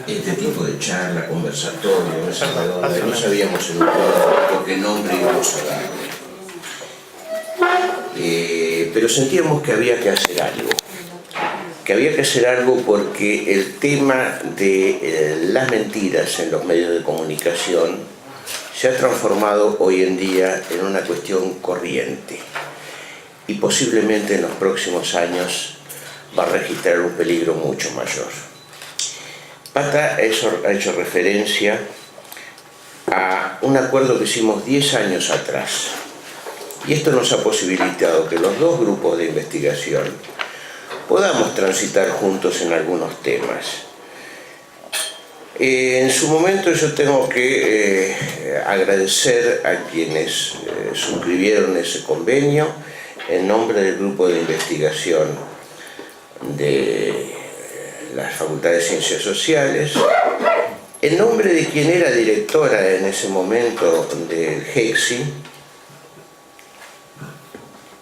Este tipo de charla, conversatorio, mesa redonda, no sabíamos en un momento qué nombre íbamos a darle. Pero sentíamos que había que hacer algo. Que había que hacer algo porque el tema de las mentiras en los medios de comunicación se ha transformado hoy en día en una cuestión corriente y posiblemente en los próximos años va a registrar un peligro mucho mayor. Pata ha hecho referencia a un acuerdo que hicimos 10 años atrás y esto nos ha posibilitado que los dos grupos de investigación podamos transitar juntos en algunos temas. En su momento yo tengo que agradecer a quienes suscribieron ese convenio en nombre del grupo de investigación de las Facultades de Ciencias Sociales, en nombre de quien era directora en ese momento del HEXI,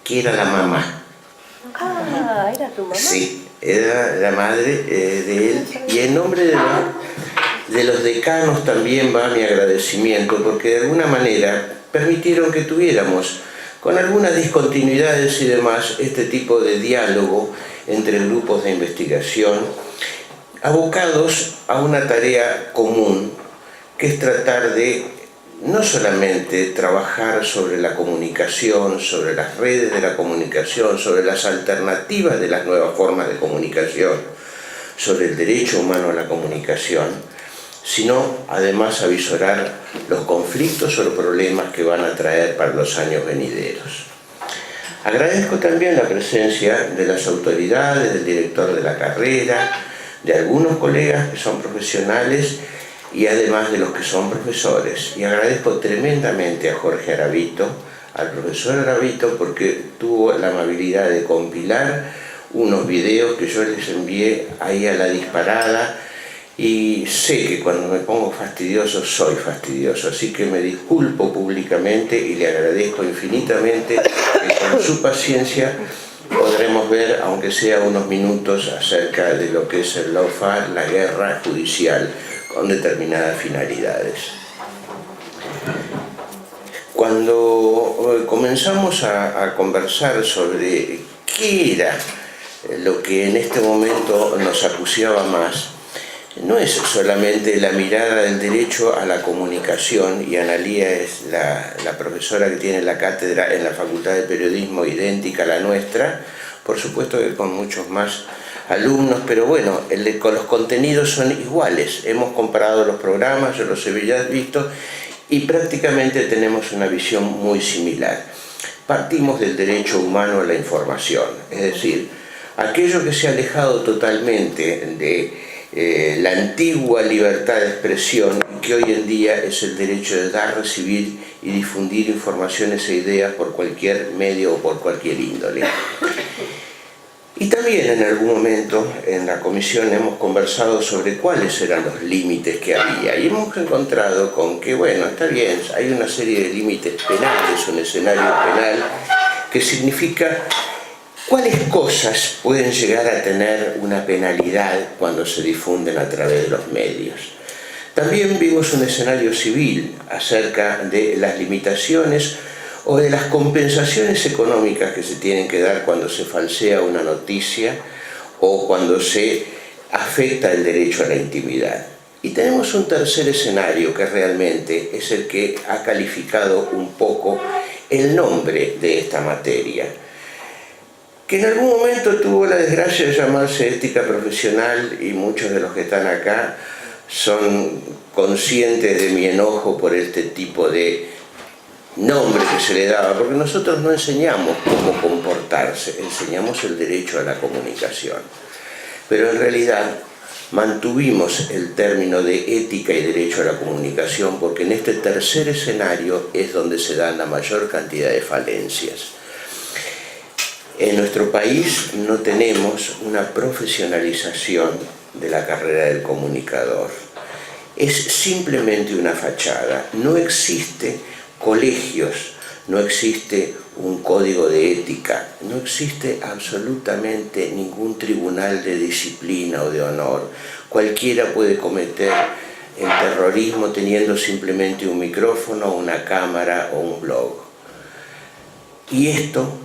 que era la mamá. Ah, ¿era tu mamá? Sí, era la madre de él, y en nombre de los decanos también va mi agradecimiento, porque de alguna manera permitieron que tuviéramos, con algunas discontinuidades y demás, este tipo de diálogo entre grupos de investigación, abocados a una tarea común, que es tratar de no solamente trabajar sobre la comunicación, sobre las redes de la comunicación, sobre las alternativas de las nuevas formas de comunicación, sobre el derecho humano a la comunicación, sino además avisorar los conflictos o los problemas que van a traer para los años venideros. Agradezco también la presencia de las autoridades, del director de la carrera, de algunos colegas que son profesionales y además de los que son profesores. Y agradezco tremendamente a Jorge Aravito, al profesor Aravito, porque tuvo la amabilidad de compilar unos videos que yo les envié ahí a la disparada, y sé que cuando me pongo fastidioso, soy fastidioso, así que me disculpo públicamente y le agradezco infinitamente que con su paciencia podremos ver, aunque sea unos minutos, acerca de lo que es el lawfare, la guerra judicial, con determinadas finalidades. Cuando comenzamos a conversar sobre qué era lo que en este momento nos acuciaba más, no es solamente la mirada del derecho a la comunicación, y Analía es la profesora que tiene la cátedra en la Facultad de Periodismo idéntica a la nuestra, por supuesto que con muchos más alumnos, pero bueno, con los contenidos son iguales. Hemos comparado los programas, yo los he visto, y prácticamente tenemos una visión muy similar. Partimos del derecho humano a la información, es decir, aquello que se ha alejado totalmente de la antigua libertad de expresión, que hoy en día es el derecho de dar, recibir y difundir informaciones e ideas por cualquier medio o por cualquier índole. Y también en algún momento en la comisión hemos conversado sobre cuáles eran los límites que había, y hemos encontrado con que, bueno, está bien, hay una serie de límites penales, un escenario penal que significa cuáles cosas pueden llegar a tener una penalidad cuando se difunden a través de los medios. También vimos un escenario civil acerca de las limitaciones o de las compensaciones económicas que se tienen que dar cuando se falsea una noticia o cuando se afecta el derecho a la intimidad. Y tenemos un tercer escenario que realmente es el que ha calificado un poco el nombre de esta materia, que en algún momento tuvo la desgracia de llamarse ética profesional, y muchos de los que están acá son conscientes de mi enojo por este tipo de nombre que se le daba, porque nosotros no enseñamos cómo comportarse, enseñamos el derecho a la comunicación. Pero en realidad mantuvimos el término de ética y derecho a la comunicación porque en este tercer escenario es donde se dan la mayor cantidad de falencias. En nuestro país no tenemos una profesionalización de la carrera del comunicador. Es simplemente una fachada. No existe colegios, no existe un código de ética, no existe absolutamente ningún tribunal de disciplina o de honor. Cualquiera puede cometer el terrorismo teniendo simplemente un micrófono, una cámara o un blog. Y esto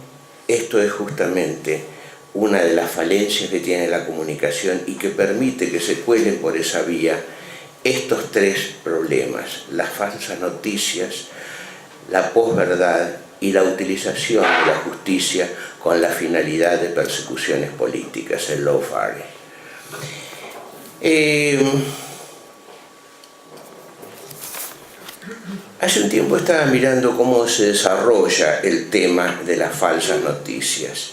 es justamente una de las falencias que tiene la comunicación y que permite que se cuelen por esa vía estos tres problemas: las falsas noticias, la posverdad y la utilización de la justicia con la finalidad de persecuciones políticas, el lawfare. Hace un tiempo estaba mirando cómo se desarrolla el tema de las falsas noticias.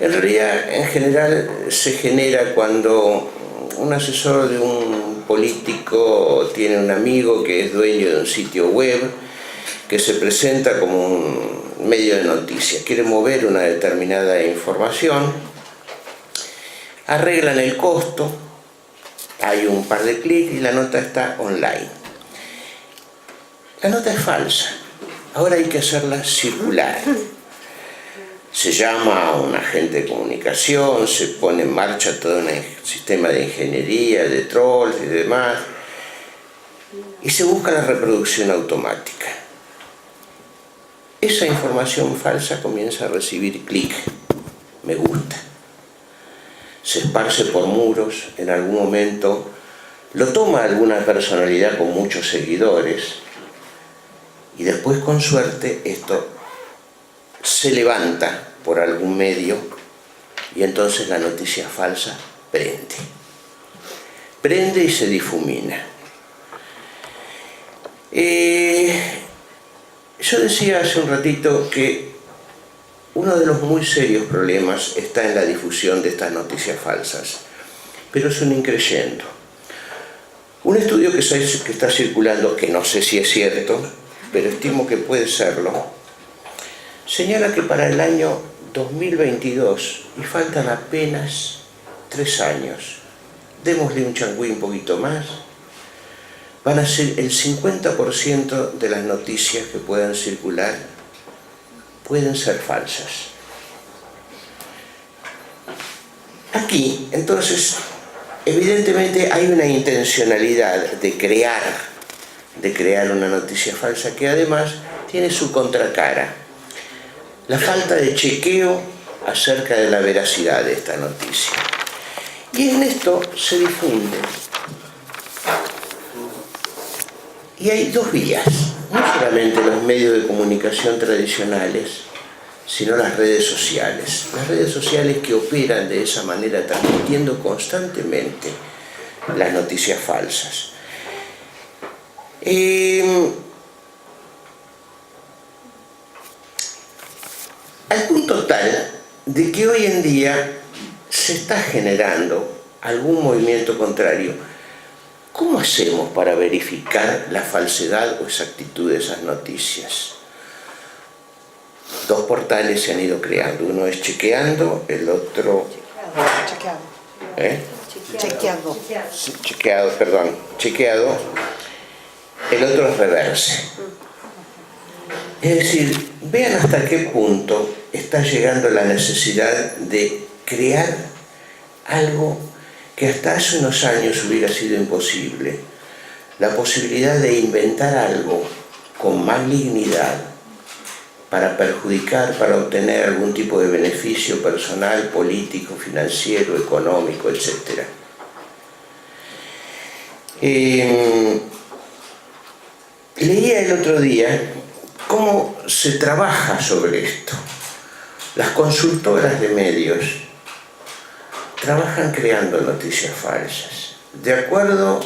En realidad, en general, se genera cuando un asesor de un político tiene un amigo que es dueño de un sitio web que se presenta como un medio de noticias, quiere mover una determinada información, arreglan el costo, hay un par de clics y la nota está online. La nota es falsa, ahora hay que hacerla circular. Se llama a un agente de comunicación, se pone en marcha todo un sistema de ingeniería, de trolls y demás, y se busca la reproducción automática. Esa información falsa comienza a recibir clic, me gusta. Se esparce por muros, en algún momento lo toma alguna personalidad con muchos seguidores, y después, con suerte, esto se levanta por algún medio y entonces la noticia falsa prende. Prende y se difumina. Yo decía hace un ratito que uno de los muy serios problemas está en la difusión de estas noticias falsas, pero es un increyendo. Un estudio que está circulando, que no sé si es cierto, pero estimo que puede serlo, señala que para el año 2022, y faltan apenas 3 años, démosle un changüí un poquito más, van a ser el 50% de las noticias que puedan circular pueden ser falsas. Aquí, entonces, evidentemente hay una intencionalidad de crear una noticia falsa que además tiene su contracara: la falta de chequeo acerca de la veracidad de esta noticia. Y en esto se difunde. Y hay dos vías, no solamente los medios de comunicación tradicionales, sino las redes sociales. Las redes sociales que operan de esa manera, transmitiendo constantemente las noticias falsas. Al punto tal de que hoy en día se está generando algún movimiento contrario. ¿Cómo hacemos para verificar la falsedad o exactitud de esas noticias? 2 portales se han ido creando. Uno es Chequeando, el otro... Chequeado. El otro es Reverse. Es decir, vean hasta qué punto está llegando la necesidad de crear algo que hasta hace unos años hubiera sido imposible. La posibilidad de inventar algo con malignidad para perjudicar, para obtener algún tipo de beneficio personal, político, financiero, económico, etc. Leía el otro día cómo se trabaja sobre esto. Las consultoras de medios trabajan creando noticias falsas. De acuerdo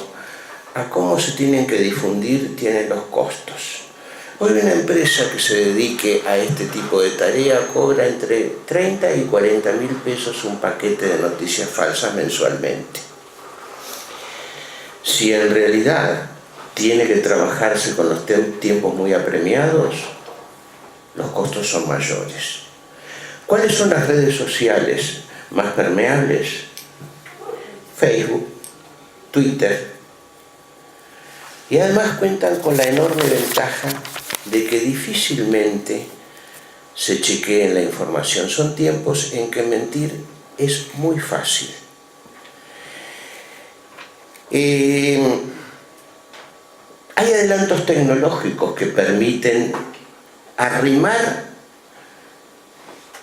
a cómo se tienen que difundir, tienen los costos. Hoy una empresa que se dedique a este tipo de tarea cobra entre 30 y 40 mil pesos un paquete de noticias falsas mensualmente. Si en realidad tiene que trabajarse con los tiempos muy apremiados, los costos son mayores. ¿Cuáles son las redes sociales más permeables? Facebook, Twitter. Y además cuentan con la enorme ventaja de que difícilmente se chequeen la información. Son tiempos en que mentir es muy fácil. Hay adelantos tecnológicos que permiten arrimar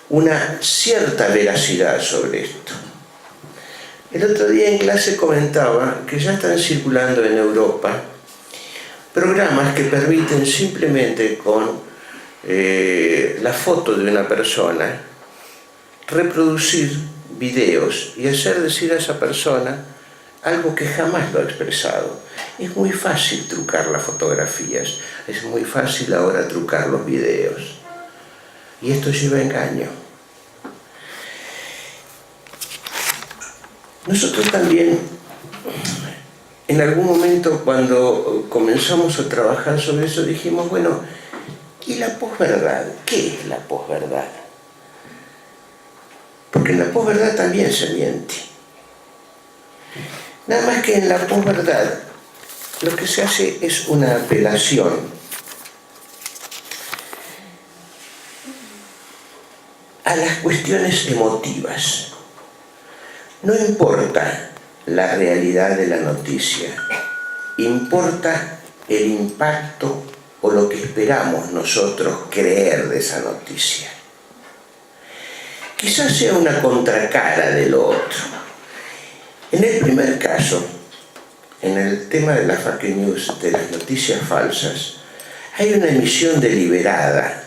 una cierta veracidad sobre esto. El otro día en clase comentaba que ya están circulando en Europa programas que permiten simplemente con la foto de una persona reproducir videos y hacer decir a esa persona algo que jamás lo ha expresado. Es muy fácil trucar las fotografías, es muy fácil ahora trucar los videos. Y esto lleva a engaño. Nosotros también, en algún momento cuando comenzamos a trabajar sobre eso, dijimos, bueno, ¿y la posverdad? ¿Qué es la posverdad? Porque en la posverdad también se miente. Nada más que en la posverdad lo que se hace es una apelación a las cuestiones emotivas. No importa la realidad de la noticia, importa el impacto o lo que esperamos nosotros creer de esa noticia. Quizás sea una contracara de lo otro. En el primer caso, en el tema de las fake news, de las noticias falsas, hay una emisión deliberada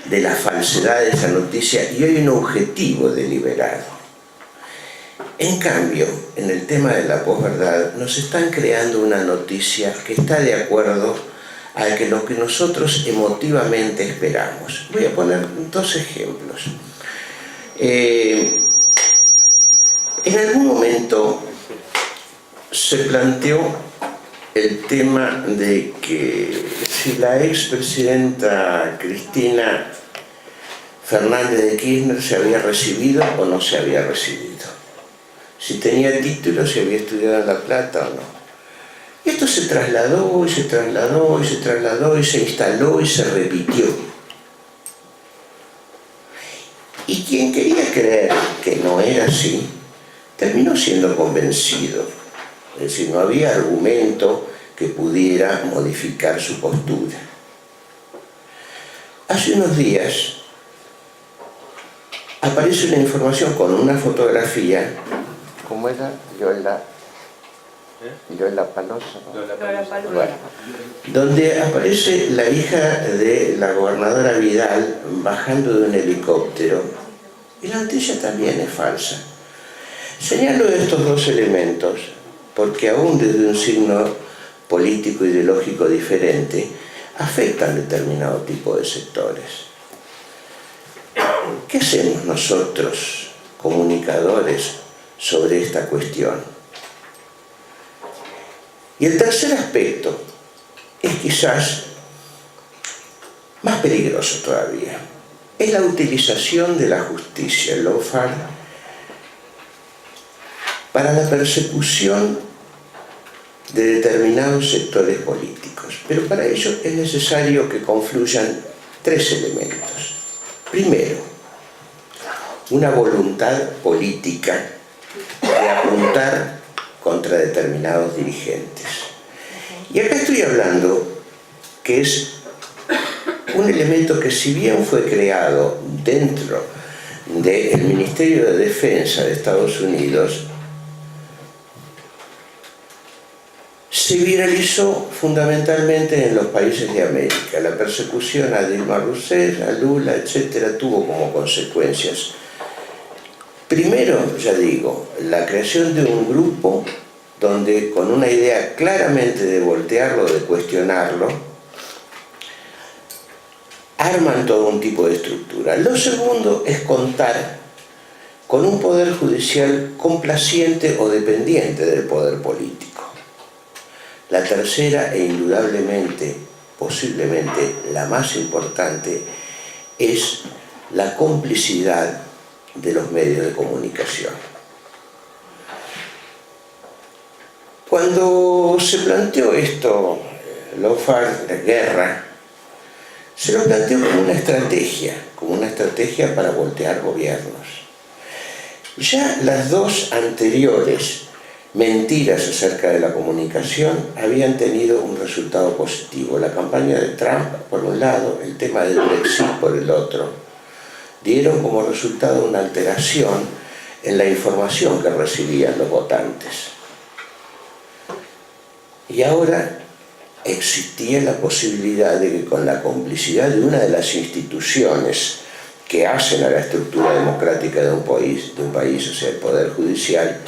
de la falsedad de esa noticia y hay un objetivo deliberado. En cambio, en el tema de la posverdad, nos están creando una noticia que está de acuerdo a lo que nosotros emotivamente esperamos. Voy a poner dos ejemplos. En algún momento se planteó el tema de que si la expresidenta Cristina Fernández de Kirchner se había recibido o no se había recibido. Si tenía título, si había estudiado en La Plata o no. Y esto se trasladó, y se trasladó, y se trasladó, y se instaló, y se repitió. Y quien quería creer que no era así, terminó siendo convencido. Es decir, no había argumento que pudiera modificar su postura. Hace unos días aparece una información con una fotografía. ¿Cómo era? Yola Palosa. Bueno, donde aparece la hija de la gobernadora Vidal bajando de un helicóptero. Y la noticia también es falsa. Señalo estos dos elementos porque aún desde un signo político ideológico diferente afectan determinado tipo de sectores. ¿Qué hacemos nosotros, comunicadores, sobre esta cuestión? Y el tercer aspecto es quizás más peligroso todavía. Es la utilización de la justicia, el lawfare, para la persecución de determinados sectores políticos. Pero para ello es necesario que confluyan tres elementos. Primero, una voluntad política de apuntar contra determinados dirigentes. Y acá estoy hablando que es un elemento que, si bien fue creado dentro del Ministerio de Defensa de Estados Unidos, se viralizó fundamentalmente en los países de América. La persecución a Dilma Rousseff, a Lula, etc., tuvo como consecuencias, primero, ya digo, la creación de un grupo donde, con una idea claramente de voltearlo, de cuestionarlo, arman todo un tipo de estructura. Lo segundo es contar con un poder judicial complaciente o dependiente del poder político. La tercera, e indudablemente, posiblemente la más importante, es la complicidad de los medios de comunicación. Cuando se planteó esto, lawfare, la guerra, se lo planteó como una estrategia para voltear gobiernos. Ya las dos anteriores mentiras acerca de la comunicación habían tenido un resultado positivo. La campaña de Trump, por un lado, el tema del Brexit por el otro, dieron como resultado una alteración en la información que recibían los votantes. Y ahora existía la posibilidad de que con la complicidad de una de las instituciones que hacen a la estructura democrática de un país, o sea, el Poder Judicial,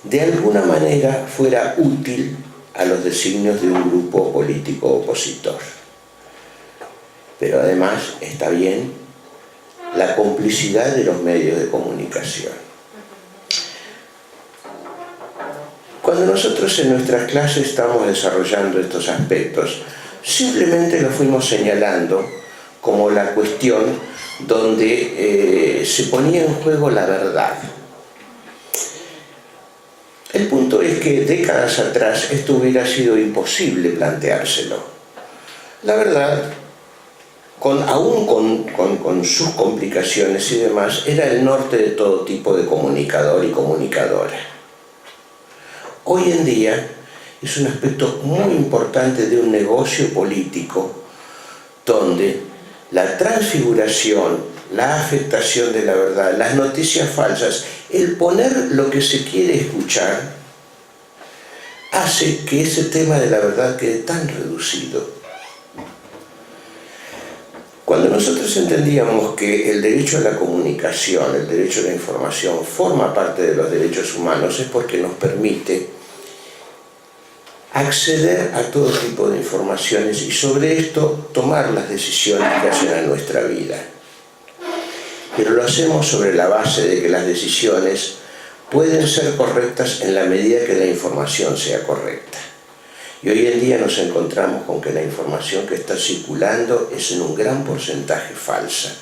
de alguna manera fuera útil a los designios de un grupo político opositor. Pero además está bien la complicidad de los medios de comunicación. Cuando nosotros en nuestras clases estamos desarrollando estos aspectos, simplemente los fuimos señalando como la cuestión donde se ponía en juego la verdad. El punto es que décadas atrás esto hubiera sido imposible planteárselo. La verdad, aún con sus complicaciones y demás, era el norte de todo tipo de comunicador y comunicadora. Hoy en día es un aspecto muy importante de un negocio político donde la transfiguración, la afectación de la verdad, las noticias falsas, el poner lo que se quiere escuchar, hace que ese tema de la verdad quede tan reducido. Cuando nosotros entendíamos que el derecho a la comunicación, el derecho a la información, forma parte de los derechos humanos, es porque nos permite acceder a todo tipo de informaciones y sobre esto tomar las decisiones que hacen a nuestra vida. Pero lo hacemos sobre la base de que las decisiones pueden ser correctas en la medida que la información sea correcta. Y hoy en día nos encontramos con que la información que está circulando es en un gran porcentaje falsa.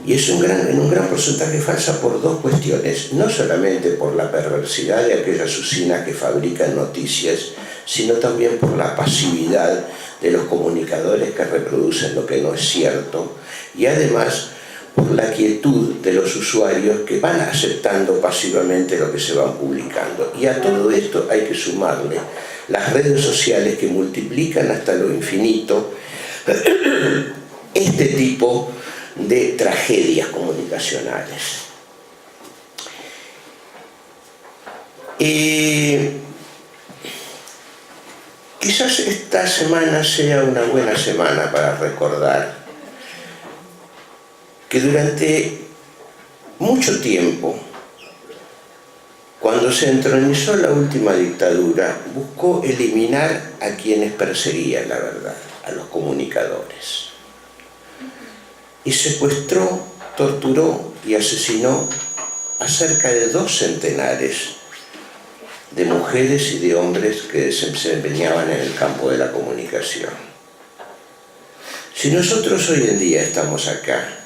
Y es en un gran porcentaje falsa por dos cuestiones, no solamente por la perversidad de aquellas usinas que fabrican noticias, sino también por la pasividad de los comunicadores que reproducen lo que no es cierto, y además por la quietud de los usuarios que van aceptando pasivamente lo que se van publicando. Y a todo esto hay que sumarle las redes sociales que multiplican hasta lo infinito este tipo de tragedias comunicacionales. Quizás esta semana sea una buena semana para recordar que durante mucho tiempo, cuando se entronizó la última dictadura, buscó eliminar a quienes perseguían la verdad, a los comunicadores. Y secuestró, torturó y asesinó a cerca de 2 centenares de mujeres y de hombres que se desempeñaban en el campo de la comunicación. Si nosotros hoy en día estamos acá,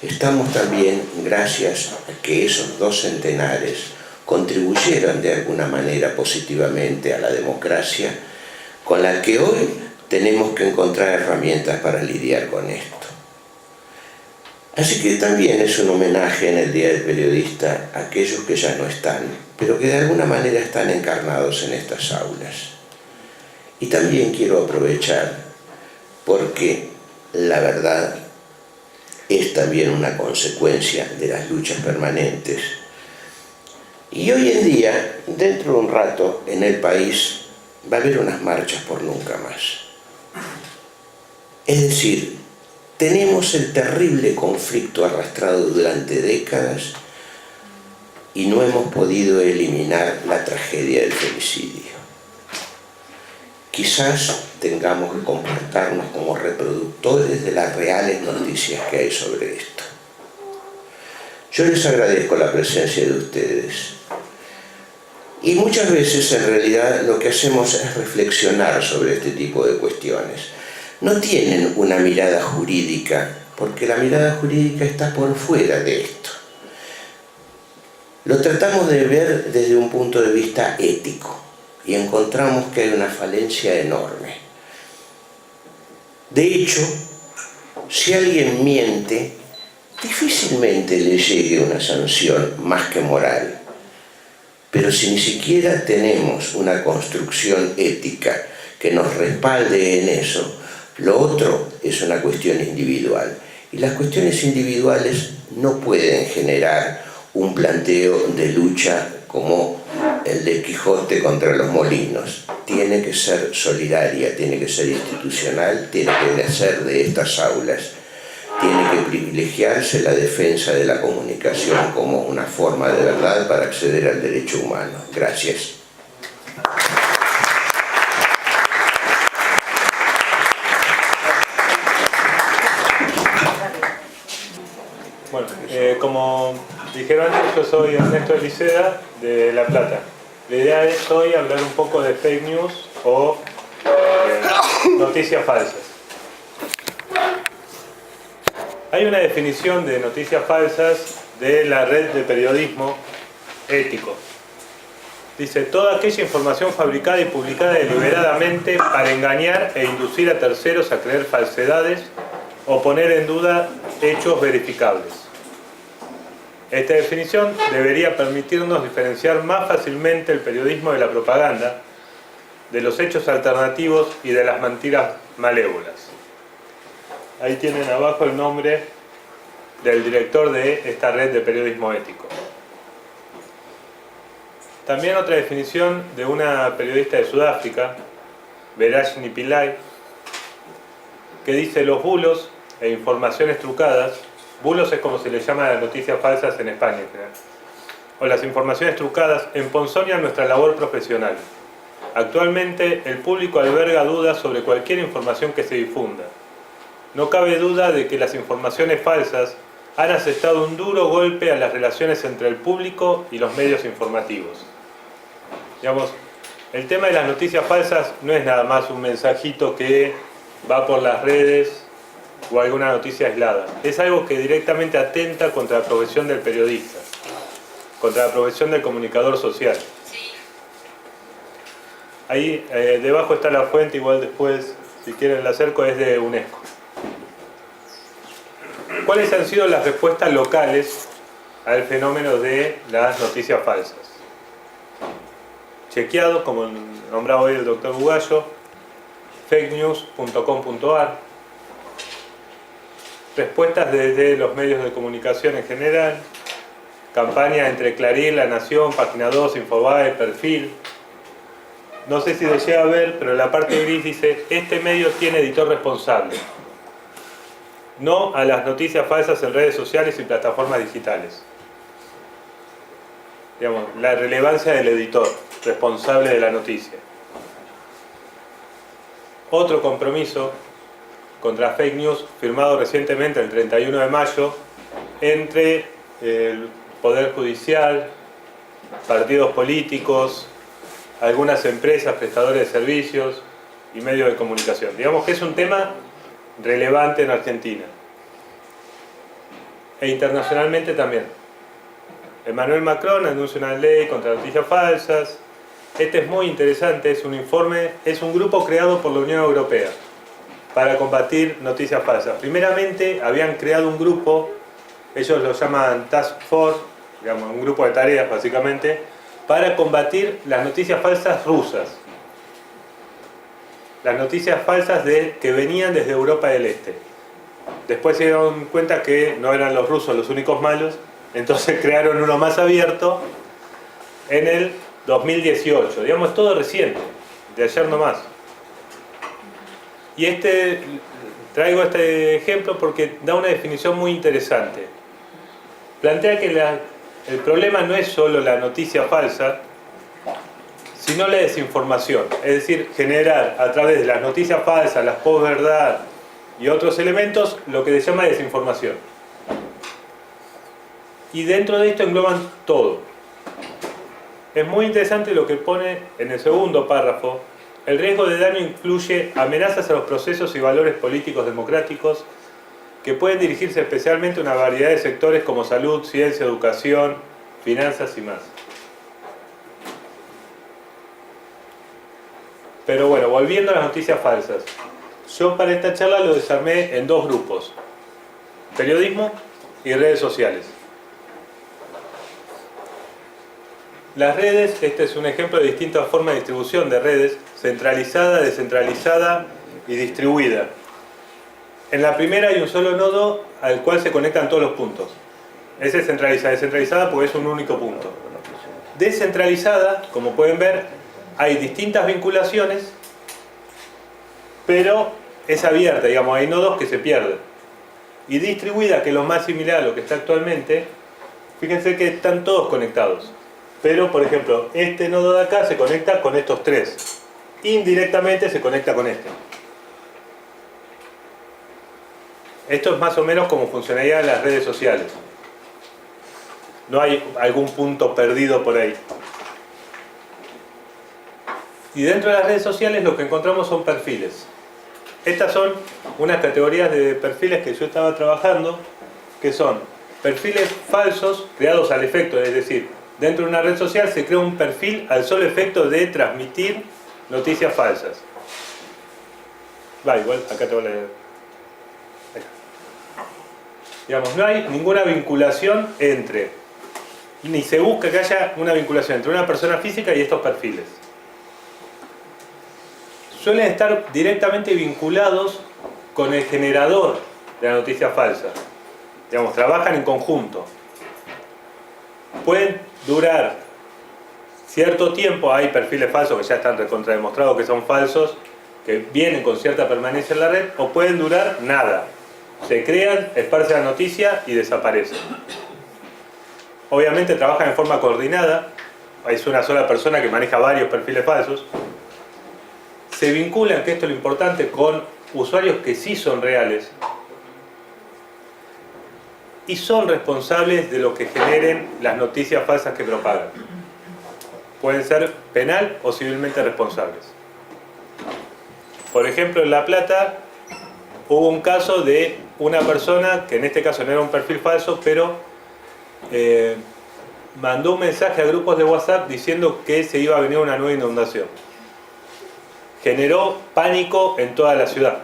estamos también gracias a que esos 2 centenares contribuyeron de alguna manera positivamente a la democracia, con la que hoy tenemos que encontrar herramientas para lidiar con esto. Así que también es un homenaje en el Día del Periodista a aquellos que ya no están, pero que de alguna manera están encarnados en estas aulas. Y también quiero aprovechar porque la verdad es también una consecuencia de las luchas permanentes. Y hoy en día, dentro de un rato, en el país va a haber unas marchas por nunca más. Es decir, tenemos el terrible conflicto arrastrado durante décadas y no hemos podido eliminar la tragedia del femicidio. Quizás tengamos que comportarnos como reproductores de las reales noticias que hay sobre esto. Yo les agradezco la presencia de ustedes. Y muchas veces en realidad lo que hacemos es reflexionar sobre este tipo de cuestiones. No tienen una mirada jurídica, porque la mirada jurídica está por fuera de esto. Lo tratamos de ver desde un punto de vista ético y encontramos que hay una falencia enorme. De hecho, si alguien miente, difícilmente le llegue una sanción más que moral. Pero si ni siquiera tenemos una construcción ética que nos respalde en eso, lo otro es una cuestión individual. Y las cuestiones individuales no pueden generar un planteo de lucha como el de Quijote contra los molinos. Tiene que ser solidaria, tiene que ser institucional, tiene que nacer de estas aulas. Tiene que privilegiarse la defensa de la comunicación como una forma de verdad para acceder al derecho humano. Gracias. Bueno, como dijeron antes, yo soy Ernesto Eliseda de La Plata. La idea es hoy hablar un poco de fake news o noticias falsas. Hay una definición de noticias falsas de la Red de Periodismo Ético. Dice: toda aquella información fabricada y publicada deliberadamente para engañar e inducir a terceros a creer falsedades o poner en duda hechos verificables. Esta definición debería permitirnos diferenciar más fácilmente el periodismo de la propaganda, de los hechos alternativos y de las mentiras malévolas. Ahí tienen abajo el nombre del director de esta red de periodismo ético. También otra definición de una periodista de Sudáfrica, Verashni Pillay, que dice: los bulos e informaciones trucadas, bulos es como se le llama a las noticias falsas en España, o las informaciones trucadas, emponzoñan nuestra labor profesional. Actualmente el público alberga dudas sobre cualquier información que se difunda. No cabe duda de que las informaciones falsas han asestado un duro golpe a las relaciones entre el público y los medios informativos. Digamos, el tema de las noticias falsas no es nada más un mensajito que va por las redes o alguna noticia aislada. Es algo que directamente atenta contra la profesión del periodista, contra la profesión del comunicador social. Ahí debajo está la fuente, igual después, si quieren la acerco, es de UNESCO. ¿Cuáles han sido las respuestas locales al fenómeno de las noticias falsas? Chequeado, como nombraba hoy el doctor Bugallo, fakenews.com.ar, respuestas desde los medios de comunicación en general, campaña entre Clarín, La Nación, Página 2, Infobae, Perfil. No sé si les llega a ver, pero en la parte gris dice: este medio tiene editor responsable. No a las noticias falsas en redes sociales y plataformas digitales. Digamos, la relevancia del editor responsable de la noticia. Otro compromiso contra fake news firmado recientemente el 31 de mayo entre el Poder Judicial, partidos políticos, algunas empresas, prestadores de servicios y medios de comunicación. Digamos que es un tema relevante en Argentina e internacionalmente también. Emmanuel Macron anuncia una ley contra noticias falsas. Este es muy interesante, es un informe, es un grupo creado por la Unión Europea para combatir noticias falsas. Primeramente habían creado un grupo, ellos lo llaman Task Force, digamos, un grupo de tareas básicamente, para combatir las noticias falsas rusas. Las noticias falsas que venían desde Europa del Este. Después se dieron cuenta que no eran los rusos los únicos malos, entonces crearon uno más abierto en el 2018. Digamos, todo reciente, de ayer nomás. Y traigo este ejemplo porque da una definición muy interesante. Plantea que el problema no es solo la noticia falsa, sino la desinformación. Es decir, generar a través de las noticias falsas, las posverdad y otros elementos, lo que se llama desinformación. Y dentro de esto engloban todo. Es muy interesante lo que pone en el segundo párrafo. El riesgo de daño incluye amenazas a los procesos y valores políticos democráticos que pueden dirigirse especialmente a una variedad de sectores como salud, ciencia, educación, finanzas y más. Pero bueno, volviendo a las noticias falsas. Yo para esta charla lo desarmé en dos grupos: periodismo y redes sociales. Las redes, este es un ejemplo de distintas formas de distribución de redes: centralizada, descentralizada y distribuida. En la primera hay un solo nodo al cual se conectan todos los puntos. Ese es centralizada. Descentralizada porque es un único punto. Descentralizada, como pueden ver, hay distintas vinculaciones, pero es abierta, digamos, hay nodos que se pierden. Y distribuida, que es lo más similar a lo que está actualmente, fíjense que están todos conectados. Pero, por ejemplo, este nodo de acá se conecta con estos tres. Indirectamente se conecta con este. Esto es más o menos como funcionarían las redes sociales. No hay algún punto perdido por ahí. Y dentro de las redes sociales lo que encontramos son perfiles. Estas son unas categorías de perfiles que yo estaba trabajando, que son perfiles falsos creados al efecto, es decir, dentro de una red social se crea un perfil al solo efecto de transmitir noticias falsas. Va, igual, acá te voy a leer. Digamos, no hay ninguna vinculación entre, ni se busca que haya una vinculación entre una persona física y estos perfiles. Suelen estar directamente vinculados con el generador de la noticia falsa. Digamos, trabajan en conjunto. Pueden durar cierto tiempo, hay perfiles falsos que ya están recontrademostrados que son falsos, que vienen con cierta permanencia en la red, o pueden durar nada. Se crean, esparcen la noticia y desaparecen. Obviamente trabajan en forma coordinada, es una sola persona que maneja varios perfiles falsos. Se vinculan, que esto es lo importante, con usuarios que sí son reales y son responsables de lo que generen las noticias falsas que propagan. Pueden ser penal o civilmente responsables. Por ejemplo, en La Plata hubo un caso de una persona que en este caso no era un perfil falso, pero mandó un mensaje a grupos de WhatsApp diciendo que se iba a venir una nueva inundación. Generó pánico en toda la ciudad.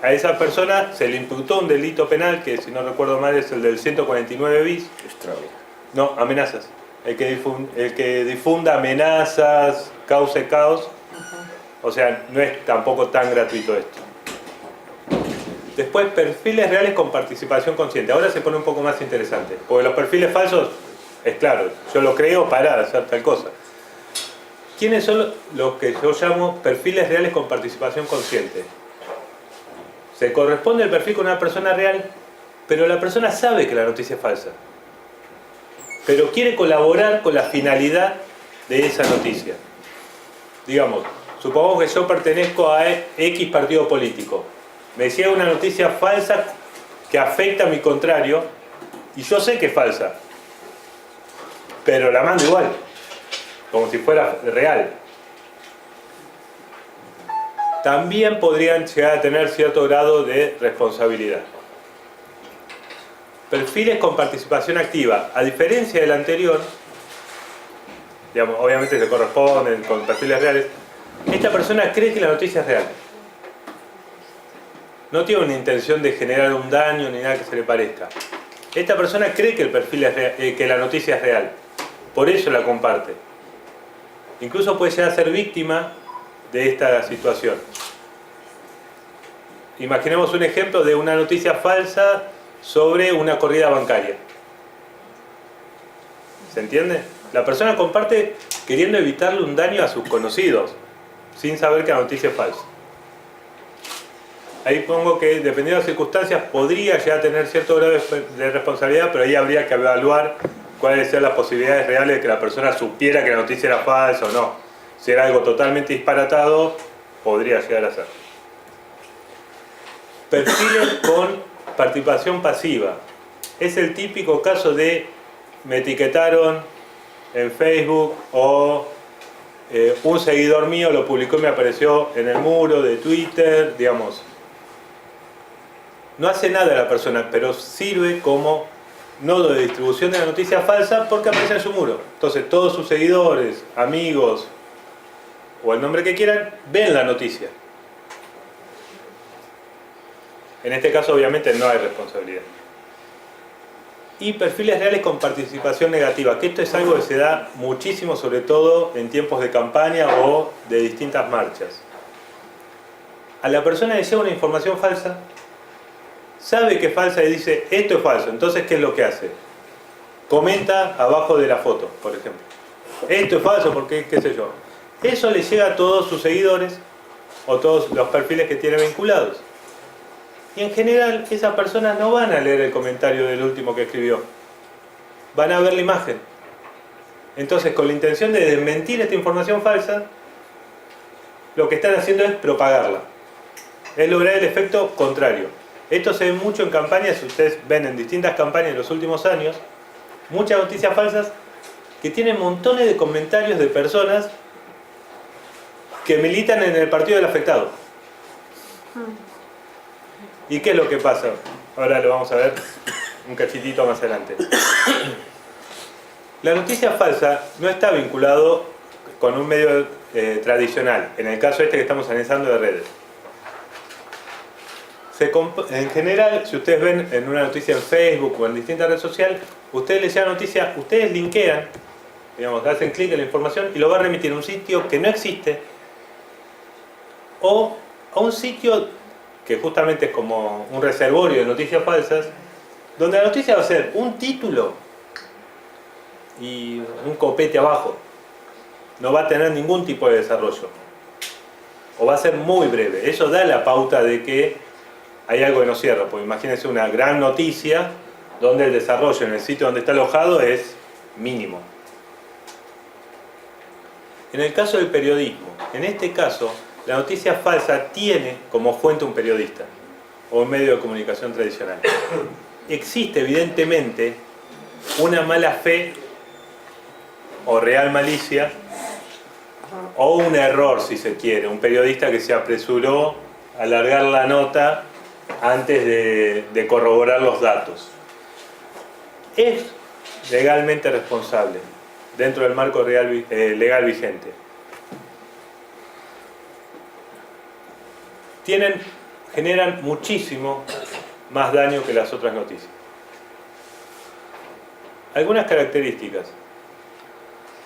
A esa persona se le imputó un delito penal que, si no recuerdo mal, es el del 149 bis. No, amenazas. El que difunda amenazas, cause caos. O sea, no es tampoco tan gratuito esto. Después, perfiles reales con participación consciente. Ahora se pone un poco más interesante. Porque los perfiles falsos, es claro, yo lo creo para hacer tal cosa. ¿Quiénes son los que yo llamo perfiles reales con participación consciente? Se corresponde el perfil con una persona real, pero la persona sabe que la noticia es falsa. Pero quiere colaborar con la finalidad de esa noticia. Digamos, supongamos que yo pertenezco a X partido político. Me llega una noticia falsa que afecta a mi contrario y yo sé que es falsa, pero la mando igual, como si fuera real. También podrían llegar a tener cierto grado de responsabilidad. Perfiles con participación activa. A diferencia del anterior, digamos, obviamente se corresponden con perfiles reales, esta persona cree que la noticia es real. No tiene una intención de generar un daño ni nada que se le parezca. Esta persona cree que el perfil es real, que la noticia es real. Por eso la comparte. Incluso puede llegar a ser víctima de esta situación. Imaginemos un ejemplo de una noticia falsa sobre una corrida bancaria. ¿Se entiende? La persona comparte queriendo evitarle un daño a sus conocidos, sin saber que la noticia es falsa. Ahí pongo que, dependiendo de las circunstancias, podría llegar a tener cierto grado de responsabilidad, pero ahí habría que evaluar cuáles sean las posibilidades reales de que la persona supiera que la noticia era falsa o no. Si era algo totalmente disparatado, podría llegar a ser. Perfiles con participación pasiva. Es el típico caso de me etiquetaron en Facebook o un seguidor mío lo publicó y me apareció en el muro de Twitter, digamos. No hace nada la persona, pero sirve como nodo de distribución de la noticia falsa porque aparece en su muro. Entonces todos sus seguidores, amigos o el nombre que quieran, ven la noticia. En este caso obviamente no hay responsabilidad. Y perfiles reales con participación negativa, que esto es algo que se da muchísimo, sobre todo en tiempos de campaña o de distintas marchas. A la persona le llega una información falsa, sabe que es falsa y dice, esto es falso. Entonces, ¿qué es lo que hace? Comenta abajo de la foto, por ejemplo. Esto es falso porque, qué sé yo. Eso le llega a todos sus seguidores o todos los perfiles que tiene vinculados. Y en general, esas personas no van a leer el comentario del último que escribió. Van a ver la imagen. Entonces, con la intención de desmentir esta información falsa, lo que están haciendo es propagarla. Es lograr el efecto contrario. Esto se ve mucho en campañas, ustedes ven en distintas campañas en los últimos años, muchas noticias falsas que tienen montones de comentarios de personas que militan en el partido del afectado. ¿Y qué es lo que pasa? Ahora lo vamos a ver un cachitito más adelante. La noticia falsa no está vinculado con un medio tradicional, en el caso este que estamos analizando de redes. En general, si ustedes ven en una noticia en Facebook o en distintas redes sociales, ustedes les llega noticia, ustedes linkean, digamos, hacen clic en la información y lo va a remitir a un sitio que no existe o a un sitio que justamente es como un reservorio de noticias falsas, donde la noticia va a ser un título y un copete abajo. No va a tener ningún tipo de desarrollo. O va a ser muy breve. Eso da la pauta de que hay algo que no cierra. Porque imagínense una gran noticia donde el desarrollo en el sitio donde está alojado es mínimo. En el caso del periodismo, en este caso, la noticia falsa tiene como fuente un periodista o un medio de comunicación tradicional. Existe evidentemente una mala fe o real malicia o un error, si se quiere, un periodista que se apresuró a alargar la nota antes de corroborar los datos. Es legalmente responsable dentro del marco legal vigente. Generan muchísimo más daño que las otras noticias. Algunas características.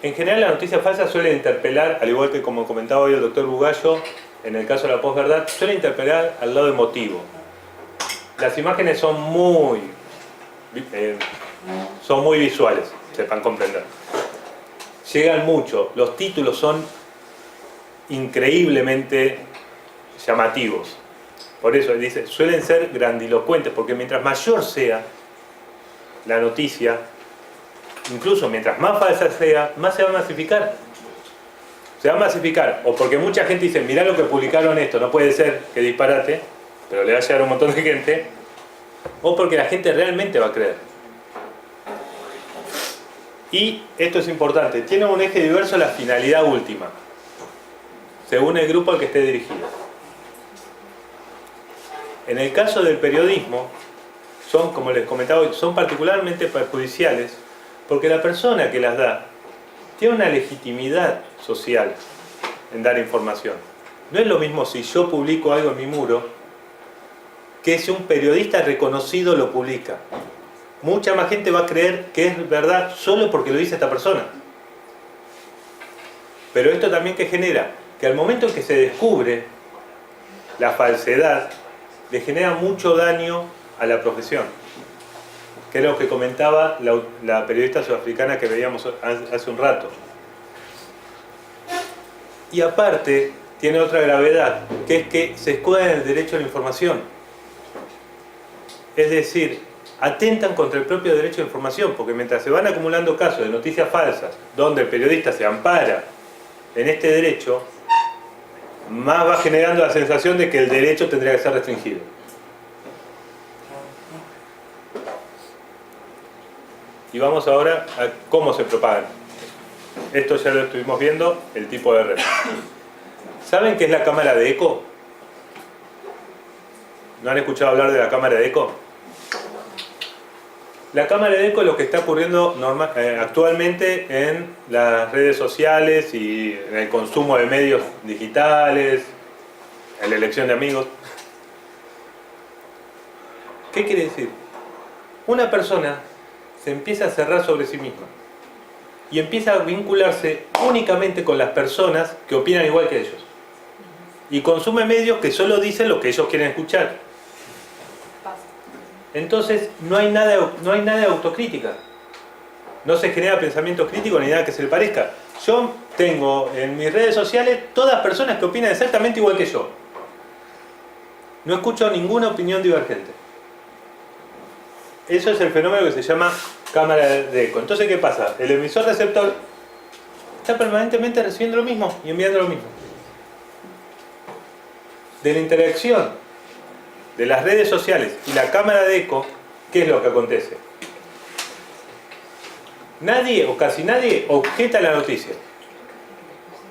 En general, la noticia falsa suele interpelar, al igual que como comentaba hoy el doctor Bugallo, en el caso de la posverdad, suele interpelar al lado emotivo. Las imágenes son muy visuales, sepan comprender. Llegan mucho, los títulos son increíblemente llamativos. Por eso dice, suelen ser grandilocuentes, porque mientras mayor sea la noticia, incluso mientras más falsa sea, más se va a masificar. Se va a masificar, o porque mucha gente dice, mirá lo que publicaron esto, no puede ser, que disparate, pero le va a llegar a un montón de gente, o porque la gente realmente va a creer. Y esto es importante, tiene un eje diverso la finalidad última, según el grupo al que esté dirigido. En el caso del periodismo, son, como les comentaba hoy, son particularmente perjudiciales porque la persona que las da tiene una legitimidad social en dar información. No es lo mismo si yo publico algo en mi muro que si un periodista reconocido lo publica. Mucha más gente va a creer que es verdad solo porque lo dice esta persona. Pero esto también que genera que al momento en que se descubre la falsedad, le genera mucho daño a la profesión, que es lo que comentaba la periodista sudafricana que veíamos hace un rato. Y aparte, tiene otra gravedad, que es que se escuda en el derecho a la información. Es decir, atentan contra el propio derecho a la información, porque mientras se van acumulando casos de noticias falsas, donde el periodista se ampara en este derecho, más va generando la sensación de que el derecho tendría que ser restringido. Y vamos ahora a cómo se propagan. Esto ya lo estuvimos viendo, el tipo de red. ¿Saben qué es la cámara de eco? ¿No han escuchado hablar de la cámara de eco? La cámara de eco es lo que está ocurriendo actualmente en las redes sociales y en el consumo de medios digitales, en la elección de amigos. ¿Qué quiere decir? Una persona se empieza a cerrar sobre sí misma y empieza a vincularse únicamente con las personas que opinan igual que ellos. Y consume medios que solo dicen lo que ellos quieren escuchar. Entonces no hay nada de autocrítica. No se genera pensamiento crítico ni nada que se le parezca. Yo tengo en mis redes sociales todas personas que opinan exactamente igual que yo. No escucho ninguna opinión divergente. Eso es el fenómeno que se llama cámara de eco. Entonces, ¿qué pasa? El emisor receptor está permanentemente recibiendo lo mismo y enviando lo mismo. De la interacción de las redes sociales y la cámara de eco, ¿qué es lo que acontece? Nadie o casi nadie objeta la noticia.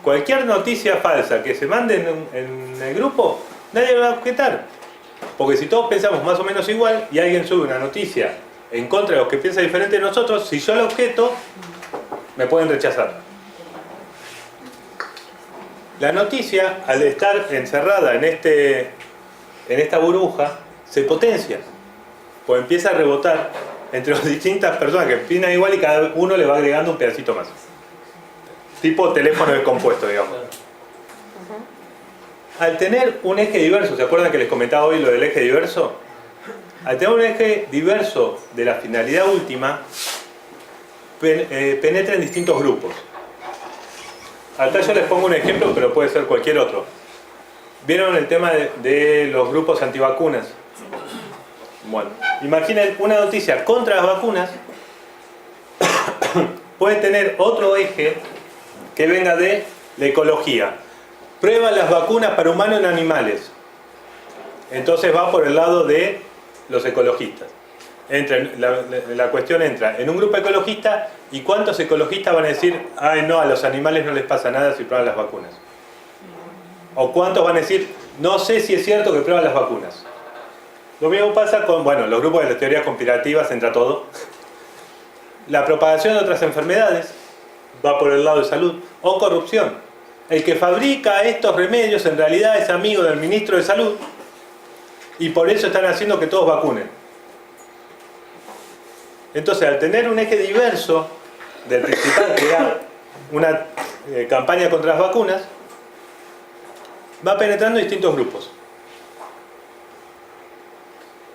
Cualquier noticia falsa que se mande en el grupo, nadie lo va a objetar. Porque si todos pensamos más o menos igual y alguien sube una noticia en contra de los que piensan diferente de nosotros, si yo la objeto, me pueden rechazar. La noticia, al estar encerrada en esta burbuja, se potencia, pues empieza a rebotar entre las distintas personas que opinan igual y cada uno le va agregando un pedacito más. Tipo teléfono descompuesto, digamos. Al tener un eje diverso, ¿se acuerdan que les comentaba hoy lo del eje diverso? Al tener un eje diverso de la finalidad última, penetra en distintos grupos. Acá yo les pongo un ejemplo, pero puede ser cualquier otro. ¿Vieron el tema de los grupos antivacunas? Bueno, imaginen una noticia contra las vacunas puede tener otro eje que venga de la ecología. Prueban las vacunas para humanos en animales. Entonces va por el lado de los ecologistas. La cuestión entra en un grupo ecologista y ¿cuántos ecologistas van a decir ay no, a los animales no les pasa nada si prueban las vacunas? ¿O cuántos van a decir no sé si es cierto que prueban las vacunas? Lo mismo pasa con los grupos de las teorías conspirativas, entra todo. La propagación de otras enfermedades va por el lado de salud. O corrupción. El que fabrica estos remedios en realidad es amigo del ministro de salud y por eso están haciendo que todos vacunen. Entonces, al tener un eje diverso del principal que era una campaña contra las vacunas, va penetrando distintos grupos.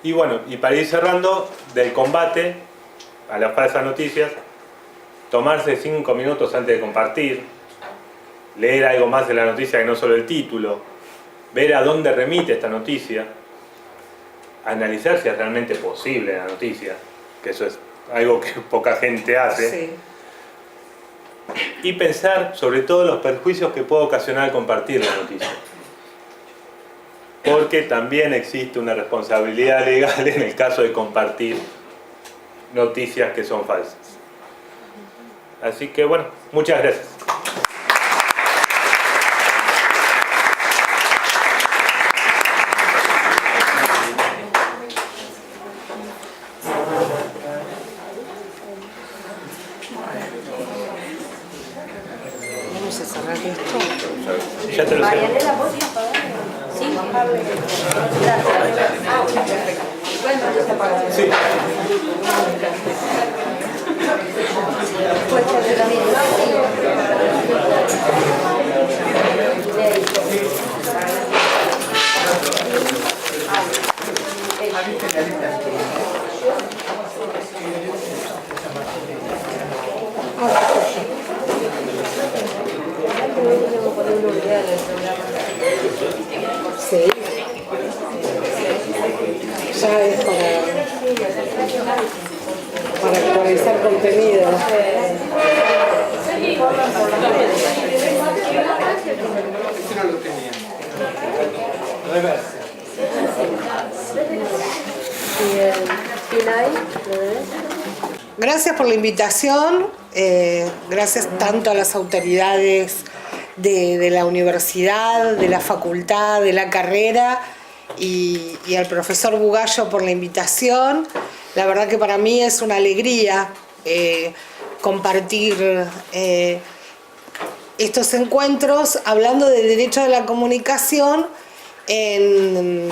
Y bueno, y para ir cerrando, del combate a las falsas noticias, tomarse 5 minutos antes de compartir, leer algo más de la noticia que no solo el título, ver a dónde remite esta noticia, analizar si es realmente posible la noticia, que eso es algo que poca gente hace, sí. Y pensar sobre todo los perjuicios que puede ocasionar compartir la noticia. Porque también existe una responsabilidad legal en el caso de compartir noticias que son falsas. Así que bueno, muchas gracias. Vamos a cerrar esto. Ya te lo sé. Sí. Gracias. Sí. Sí. Ya es para actualizar contenido. Gracias por la invitación, gracias tanto a las autoridades de la universidad, de la facultad, de la carrera y al profesor Bugallo por la invitación. La verdad que para mí es una alegría compartir estos encuentros hablando de derecho de la comunicación en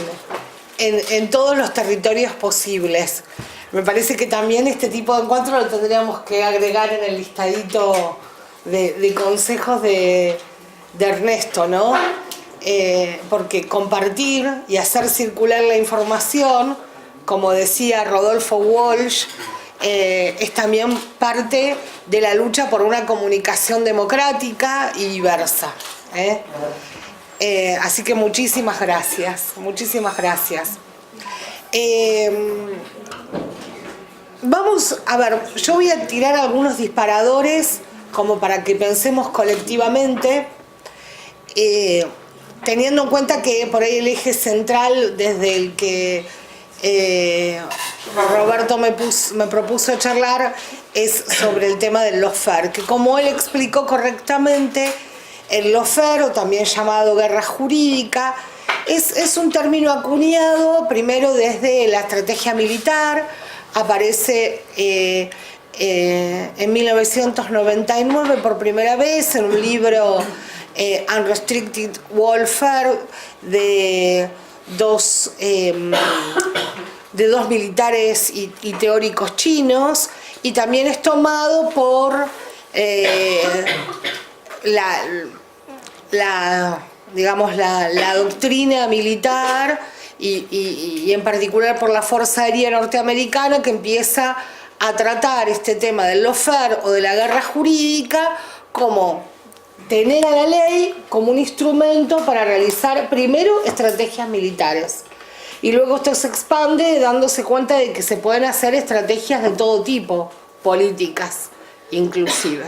todos los territorios posibles. Me parece que también este tipo de encuentros lo tendríamos que agregar en el listadito de consejos de Ernesto, ¿no? Porque compartir y hacer circular la información, como decía Rodolfo Walsh, es también parte de la lucha por una comunicación democrática y diversa. Así que muchísimas gracias, muchísimas gracias. Vamos a ver, yo voy a tirar algunos disparadores como para que pensemos colectivamente, teniendo en cuenta que por ahí el eje central desde el que Roberto me propuso charlar es sobre el tema del lawfare, que como él explicó correctamente, el lawfare, o también llamado guerra jurídica, es un término acuñado primero desde la estrategia militar, aparece en 1999 por primera vez en un libro Unrestricted Warfare de dos militares y teóricos chinos, y también es tomado por la doctrina militar y en particular por la Fuerza Aérea Norteamericana, que empieza a tratar este tema del lawfare o de la guerra jurídica como tener a la ley como un instrumento para realizar primero estrategias militares. Y luego esto se expande dándose cuenta de que se pueden hacer estrategias de todo tipo, políticas inclusive.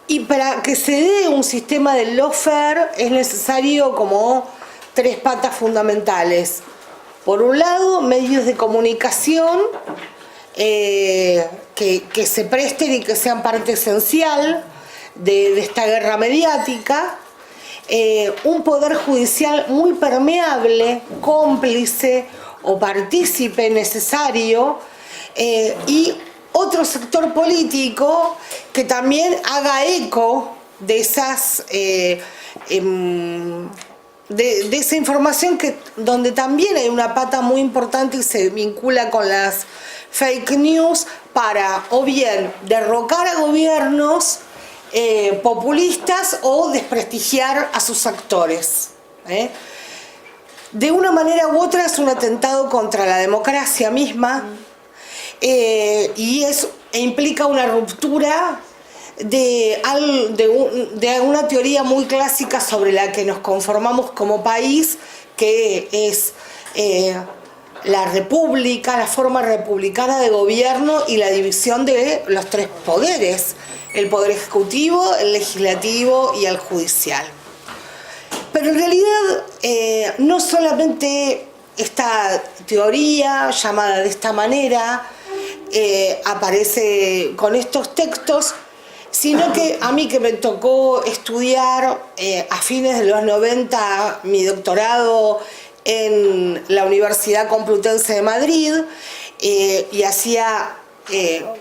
Y para que se dé un sistema de lawfare es necesario como 3 patas fundamentales. Por un lado, medios de comunicación que se presten y que sean parte esencial de esta guerra mediática. Un poder judicial muy permeable, cómplice o partícipe necesario, y otro sector político que también haga eco de esas de esa información, donde también hay una pata muy importante y se vincula con las fake news para o bien derrocar a gobiernos populistas o desprestigiar a sus actores. De una manera u otra es un atentado contra la democracia misma, y implica una ruptura de una teoría muy clásica sobre la que nos conformamos como país, que es la república, la forma republicana de gobierno y la división de los 3 poderes: el poder ejecutivo, el legislativo y el judicial. Pero en realidad no solamente esta teoría llamada de esta manera aparece con estos textos, sino que a mí, que me tocó estudiar a fines de los 90 mi doctorado en la Universidad Complutense de Madrid, y hacía,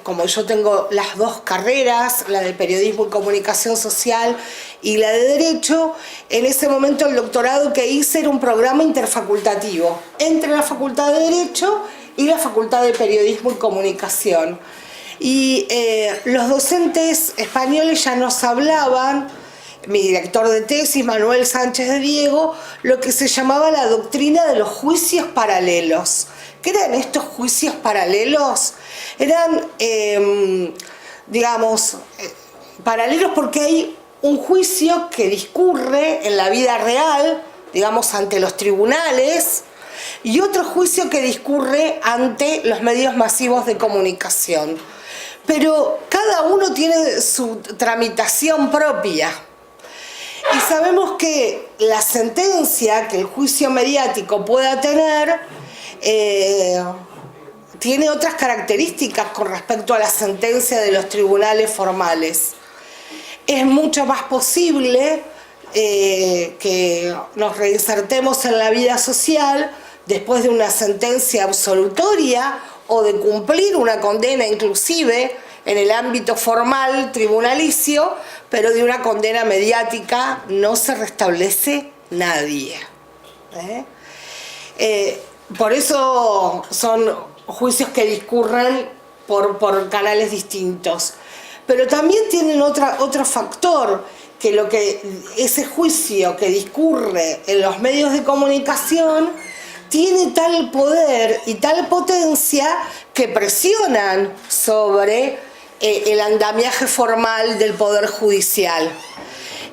como yo tengo las 2 carreras, la de periodismo y comunicación social y la de derecho, en ese momento el doctorado que hice era un programa interfacultativo entre la Facultad de Derecho y la Facultad de Periodismo y Comunicación. Y los docentes españoles ya nos hablaban, mi director de tesis, Manuel Sánchez de Diego, lo que se llamaba la doctrina de los juicios paralelos. ¿Qué eran estos juicios paralelos? Eran, paralelos porque hay un juicio que discurre en la vida real, ante los tribunales, y otro juicio que discurre ante los medios masivos de comunicación. Pero cada uno tiene su tramitación propia. Y sabemos que la sentencia que el juicio mediático pueda tener tiene otras características con respecto a la sentencia de los tribunales formales. Es mucho más posible que nos reinsertemos en la vida social después de una sentencia absolutoria o de cumplir una condena inclusive en el ámbito formal tribunalicio, pero de una condena mediática no se restablece nadie. Por eso son juicios que discurren por canales distintos. Pero también tienen otro factor, que ese juicio que discurre en los medios de comunicación tiene tal poder y tal potencia que presionan sobre el andamiaje formal del Poder Judicial.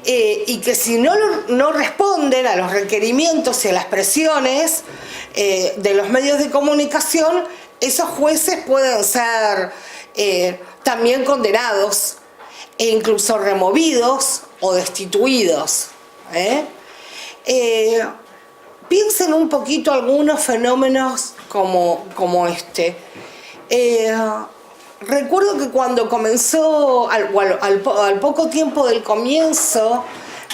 Y que si no responden a los requerimientos y a las presiones de los medios de comunicación, esos jueces pueden ser también condenados e incluso removidos o destituidos. Piensen un poquito algunos fenómenos como este. Recuerdo que cuando comenzó, al poco tiempo del comienzo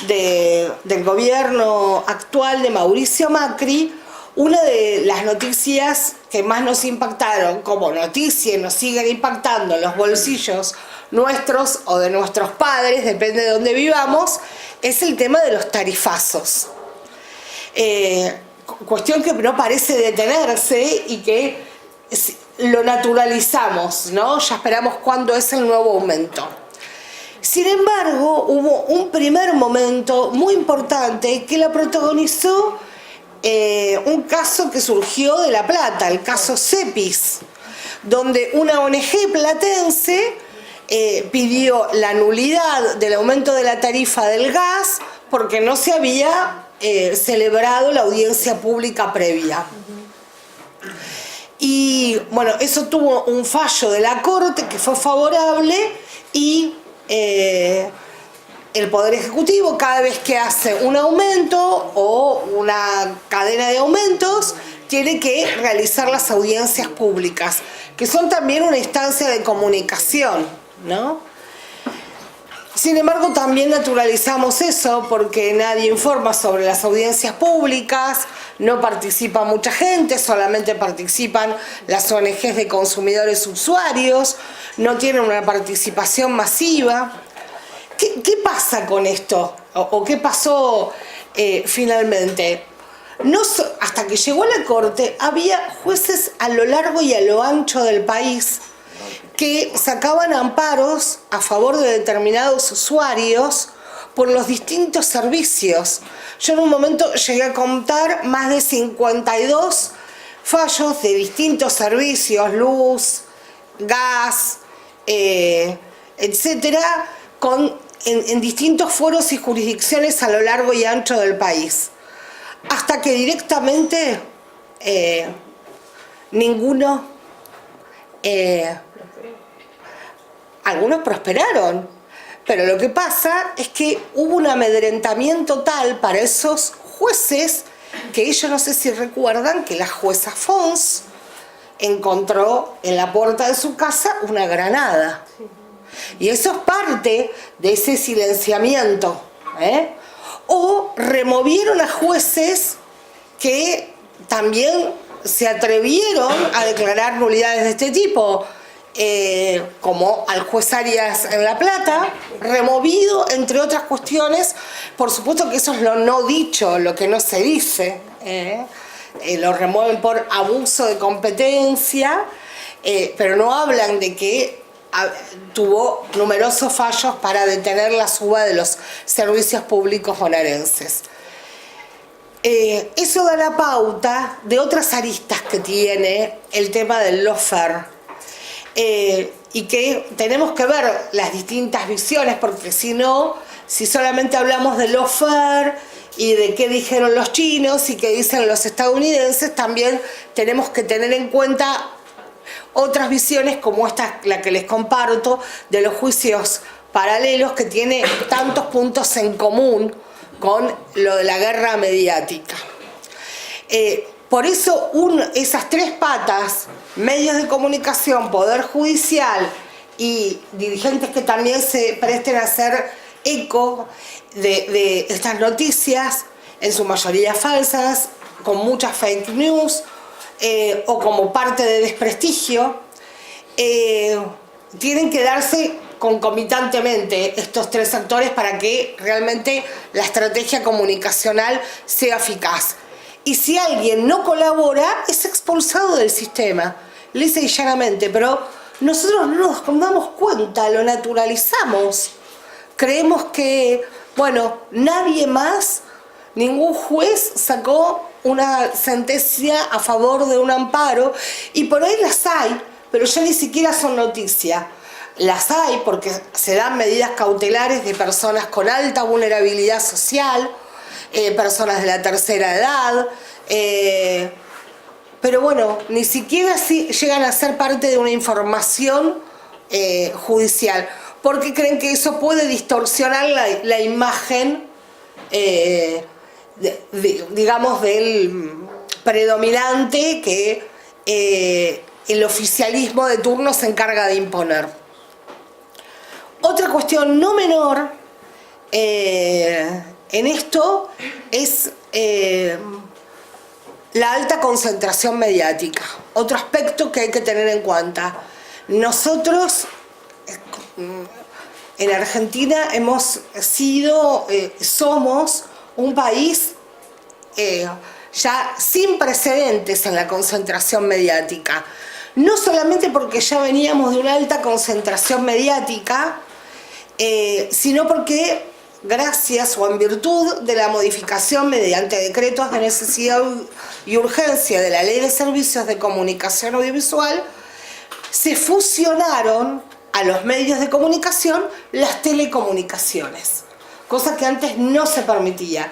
del gobierno actual de Mauricio Macri, una de las noticias que más nos impactaron como noticia y nos siguen impactando en los bolsillos nuestros o de nuestros padres, depende de dónde vivamos, es el tema de los tarifazos. Cuestión que no parece detenerse y que lo naturalizamos, ¿no? Ya esperamos cuándo es el nuevo aumento. Sin embargo, hubo un primer momento muy importante que la protagonizó un caso que surgió de La Plata, el caso Cepis, donde una ONG platense pidió la nulidad del aumento de la tarifa del gas porque no se había celebrado la audiencia pública previa. Y bueno, eso tuvo un fallo de la Corte que fue favorable y el Poder Ejecutivo, cada vez que hace un aumento o una cadena de aumentos, tiene que realizar las audiencias públicas, que son también una instancia de comunicación, ¿no? Sin embargo, también naturalizamos eso porque nadie informa sobre las audiencias públicas, no participa mucha gente, solamente participan las ONGs de consumidores usuarios, no tienen una participación masiva. ¿Qué pasa con esto? ¿O qué pasó finalmente? Hasta que llegó a la Corte, había jueces a lo largo y a lo ancho del país que sacaban amparos a favor de determinados usuarios por los distintos servicios. Yo en un momento llegué a contar más de 52 fallos de distintos servicios, luz, gas, etcétera, en distintos foros y jurisdicciones a lo largo y ancho del país. Hasta que directamente ninguno, algunos prosperaron, pero lo que pasa es que hubo un amedrentamiento tal para esos jueces que ellos, no sé si recuerdan, que la jueza Fons encontró en la puerta de su casa una granada. Y eso es parte de ese silenciamiento. O removieron a jueces que también se atrevieron a declarar nulidades de este tipo, como al juez Arias en La Plata, removido, entre otras cuestiones. Por supuesto que eso es lo no dicho, lo que no se dice. Lo remueven por abuso de competencia, pero no hablan de que tuvo numerosos fallos para detener la suba de los servicios públicos bonaerenses. Eso da la pauta de otras aristas que tiene el tema del lawfare, y que tenemos que ver las distintas visiones, porque si solamente hablamos de lawfare y de qué dijeron los chinos y qué dicen los estadounidenses, también tenemos que tener en cuenta otras visiones como esta, la que les comparto, de los juicios paralelos, que tiene tantos puntos en común con lo de la guerra mediática. Por eso esas tres patas, medios de comunicación, poder judicial y dirigentes que también se presten a hacer eco de estas noticias, en su mayoría falsas, con muchas fake news o como parte de desprestigio, tienen que darse concomitantemente estos tres sectores para que realmente la estrategia comunicacional sea eficaz. Y si alguien no colabora, es expulsado del sistema, lisa y llanamente, pero nosotros no nos damos cuenta, lo naturalizamos. Creemos que, bueno, nadie más, ningún juez sacó una sentencia a favor de un amparo, y por ahí las hay, pero ya ni siquiera son noticia. Las hay porque se dan medidas cautelares de personas con alta vulnerabilidad social, personas de la tercera edad, pero bueno, ni siquiera llegan a ser parte de una información judicial, porque creen que eso puede distorsionar la imagen, digamos, del predominante que el oficialismo de turno se encarga de imponer. Otra cuestión no menor en esto es la alta concentración mediática. Otro aspecto que hay que tener en cuenta. Nosotros en Argentina somos un país ya sin precedentes en la concentración mediática. No solamente porque ya veníamos de una alta concentración mediática, sino porque gracias o en virtud de la modificación mediante decretos de necesidad y urgencia de la Ley de Servicios de Comunicación Audiovisual, se fusionaron a los medios de comunicación las telecomunicaciones, cosa que antes no se permitía.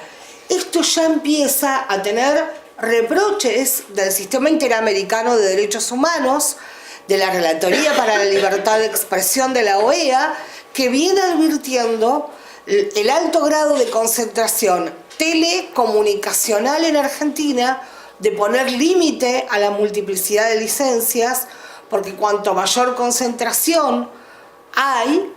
Esto ya empieza a tener reproches del Sistema Interamericano de Derechos Humanos, de la Relatoría para la Libertad de Expresión de la OEA, que viene advirtiendo el alto grado de concentración telecomunicacional en Argentina, de poner límite a la multiplicidad de licencias, porque cuanto mayor concentración hay,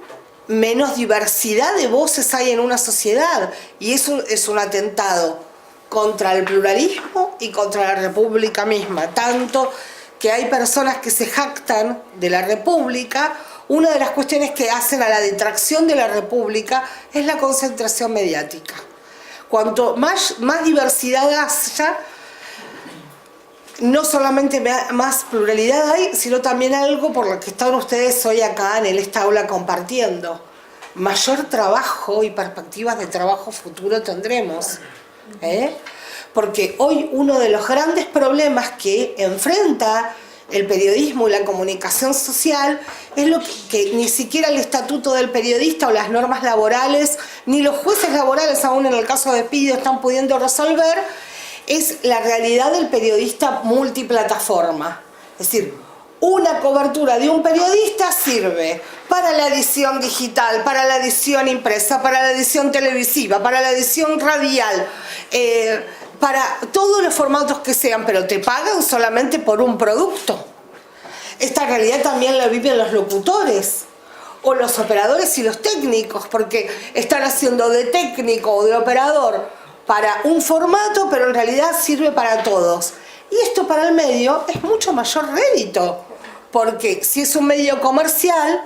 menos diversidad de voces hay en una sociedad, y eso es un atentado contra el pluralismo y contra la República misma, tanto que hay personas que se jactan de la República. Una de las cuestiones que hacen a la detracción de la República es la concentración mediática. Cuanto más diversidad haya, no solamente más pluralidad hay, sino también algo por lo que están ustedes hoy acá en esta aula compartiendo. Mayor trabajo y perspectivas de trabajo futuro tendremos. Porque hoy uno de los grandes problemas que enfrenta el periodismo y la comunicación social es lo que ni siquiera el estatuto del periodista o las normas laborales, ni los jueces laborales, aún en el caso de despido, están pudiendo resolver, es la realidad del periodista multiplataforma. Es decir, una cobertura de un periodista sirve para la edición digital, para la edición impresa, para la edición televisiva, para la edición radial, para todos los formatos que sean, pero te pagan solamente por un producto. Esta realidad también la viven los locutores, o los operadores y los técnicos, porque están haciendo de técnico o de operador para un formato, pero en realidad sirve para todos. Y esto para el medio es mucho mayor rédito, porque si es un medio comercial,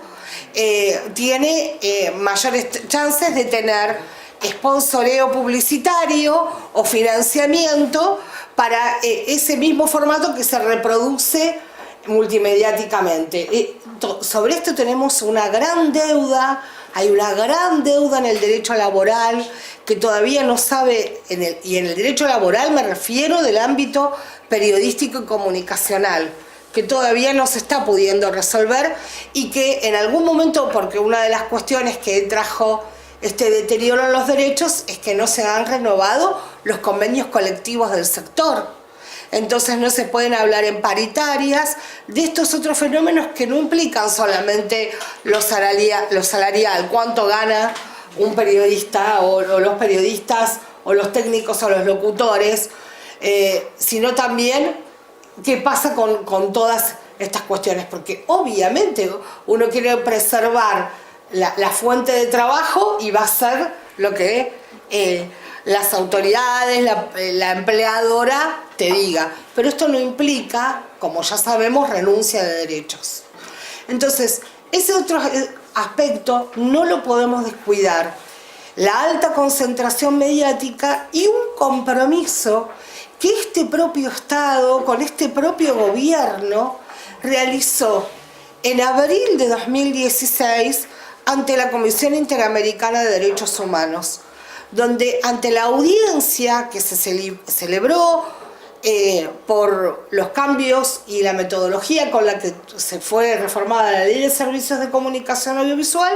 tiene mayores chances de tener sponsoreo publicitario o financiamiento para ese mismo formato que se reproduce multimediáticamente. Sobre esto tenemos una gran deuda, hay una gran deuda en el derecho laboral que todavía no sabe, y en el derecho laboral me refiero del ámbito periodístico y comunicacional, que todavía no se está pudiendo resolver y que en algún momento, porque una de las cuestiones que trajo este deterioro en los derechos es que no se han renovado los convenios colectivos del sector. Entonces no se pueden hablar en paritarias de estos otros fenómenos que no implican solamente lo salarial, cuánto gana un periodista o los periodistas o los técnicos o los locutores, sino también qué pasa con todas estas cuestiones, porque obviamente uno quiere preservar la fuente de trabajo y va a ser lo que las autoridades, la empleadora te diga. Pero esto no implica, como ya sabemos, renuncia de derechos. Entonces, ese otro aspecto no lo podemos descuidar. La alta concentración mediática y un compromiso que este propio Estado, con este propio gobierno, realizó en abril de 2016 ante la Comisión Interamericana de Derechos Humanos, donde ante la audiencia que se celebró por los cambios y la metodología con la que se fue reformada la Ley de Servicios de Comunicación Audiovisual,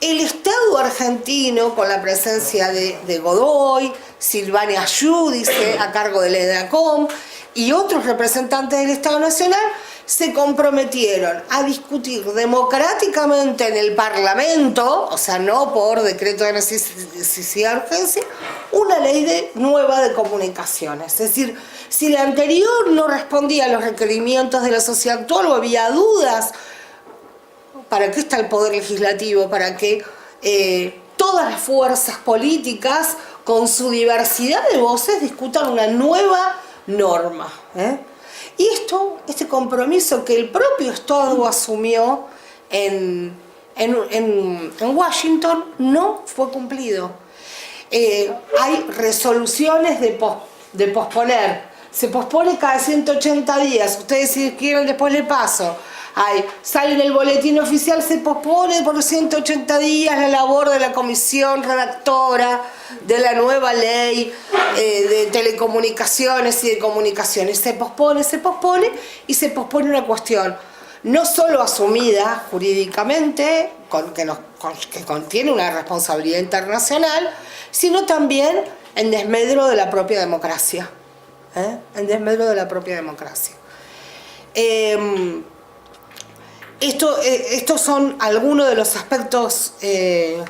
el Estado argentino, con la presencia de Godoy, Silvania Giudice, a cargo de la EDACOM, y otros representantes del Estado Nacional, se comprometieron a discutir democráticamente en el Parlamento, o sea, no por decreto de necesidad de urgencia, una ley nueva de comunicaciones. Es decir, si la anterior no respondía a los requerimientos de la sociedad actual o había dudas, ¿para qué está el Poder Legislativo? Para que todas las fuerzas políticas, con su diversidad de voces, discutan una nueva norma. Y este compromiso que el propio Estado asumió en Washington no fue cumplido. Hay resoluciones de posponer. Se pospone cada 180 días. Ustedes si quieren después le paso. Sale en el boletín oficial, se pospone por 180 días la labor de la comisión redactora de la nueva ley de telecomunicaciones y de comunicaciones. Se pospone y se pospone una cuestión no solo asumida jurídicamente, que contiene una responsabilidad internacional, sino también en desmedro de la propia democracia. En desmedro de la propia democracia. Estos son algunos de los aspectos que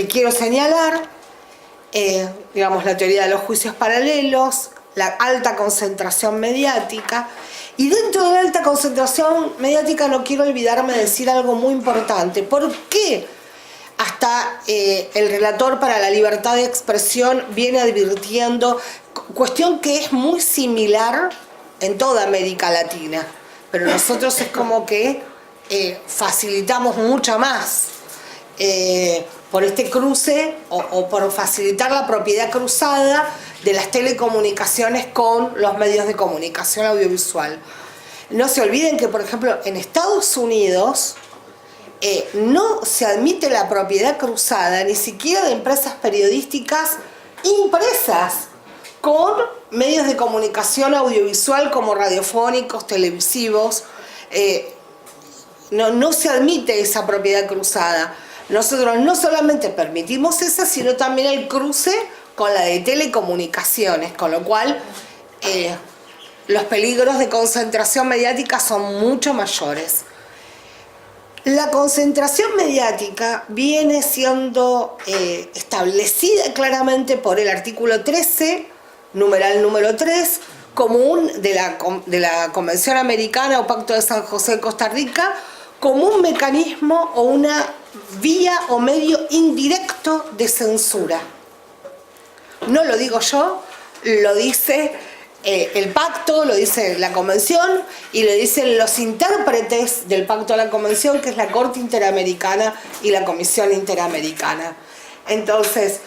quiero señalar. Digamos, la teoría de los juicios paralelos, la alta concentración mediática. Y dentro de la alta concentración mediática no quiero olvidarme de decir algo muy importante. ¿Por qué hasta el relator para la libertad de expresión viene advirtiendo, cuestión que es muy similar en toda América Latina, pero nosotros es como que facilitamos mucho más por este cruce o por facilitar la propiedad cruzada de las telecomunicaciones con los medios de comunicación audiovisual? No se olviden que, por ejemplo, en Estados Unidos no se admite la propiedad cruzada ni siquiera de empresas periodísticas impresas con medios de comunicación audiovisual como radiofónicos, televisivos. No se admite esa propiedad cruzada. Nosotros no solamente permitimos esa, sino también el cruce con la de telecomunicaciones, con lo cual los peligros de concentración mediática son mucho mayores. La concentración mediática viene siendo establecida claramente por el artículo 13, numeral número 3, como de la Convención Americana o Pacto de San José de Costa Rica, como un mecanismo o una vía o medio indirecto de censura. No lo digo yo, lo dice el pacto, lo dice la convención y lo dicen los intérpretes del pacto de la convención, que es la Corte Interamericana y la Comisión Interamericana. Entonces,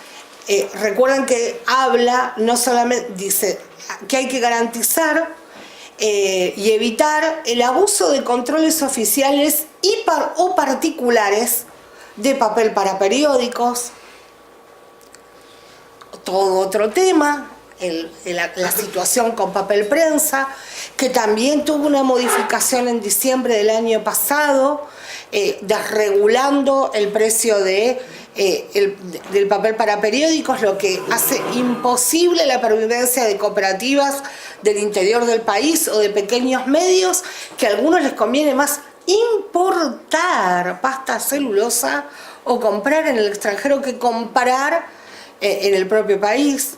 recuerden que habla, no solamente dice que hay que garantizar y evitar el abuso de controles oficiales o particulares de papel para periódicos. Todo otro tema, la situación con papel prensa, que también tuvo una modificación en diciembre del año pasado, desregulando el precio del papel para periódicos, lo que hace imposible la pervivencia de cooperativas del interior del país o de pequeños medios, que a algunos les conviene más importar pasta celulosa o comprar en el extranjero que comprar en el propio país.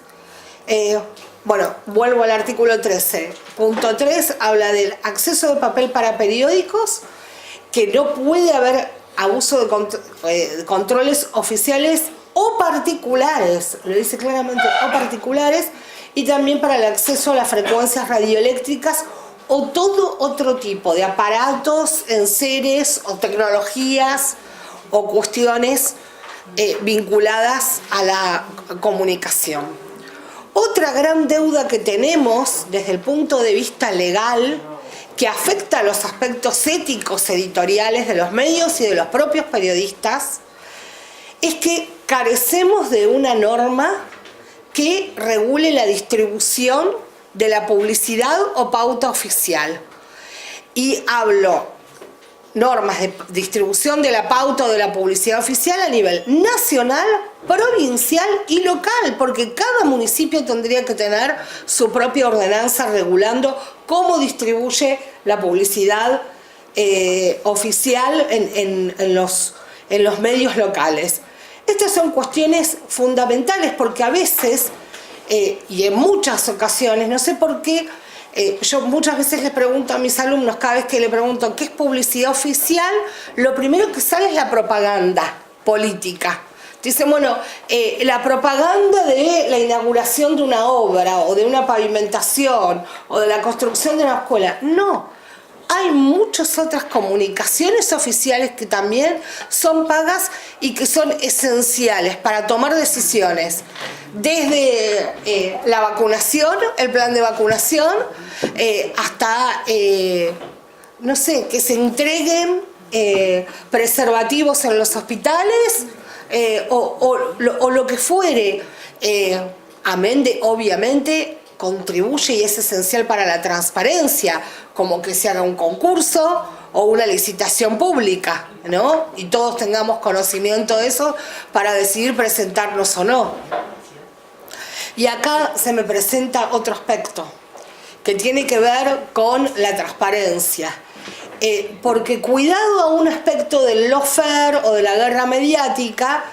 Bueno, vuelvo al artículo 13. Punto 3 habla del acceso de papel para periódicos, que no puede haber abuso de controles oficiales o particulares, lo dice claramente, o particulares, y también para el acceso a las frecuencias radioeléctricas o todo otro tipo de aparatos, enseres o tecnologías o cuestiones vinculadas a la comunicación. Otra gran deuda que tenemos desde el punto de vista legal, que afecta a los aspectos éticos editoriales de los medios y de los propios periodistas, es que carecemos de una norma que regule la distribución de la publicidad o pauta oficial. Y hablo normas de distribución de la pauta o de la publicidad oficial a nivel nacional, provincial y local, porque cada municipio tendría que tener su propia ordenanza regulando cómo distribuye la publicidad oficial en los medios locales. Estas son cuestiones fundamentales porque a veces, y en muchas ocasiones, no sé por qué, yo muchas veces les pregunto a mis alumnos, cada vez que le pregunto qué es publicidad oficial, lo primero que sale es la propaganda política. Dicen, bueno, la propaganda de la inauguración de una obra o de una pavimentación o de la construcción de una escuela. No, hay muchas otras comunicaciones oficiales que también son pagas y que son esenciales para tomar decisiones. Desde la vacunación, el plan de vacunación, hasta, no sé, que se entreguen preservativos en los hospitales o lo que fuere. Amén de, obviamente, contribuye y es esencial para la transparencia, como que se haga un concurso o una licitación pública, ¿no? Y todos tengamos conocimiento de eso para decidir presentarnos o no. Y acá se me presenta otro aspecto que tiene que ver con la transparencia. Porque cuidado a un aspecto del lawfare o de la guerra mediática,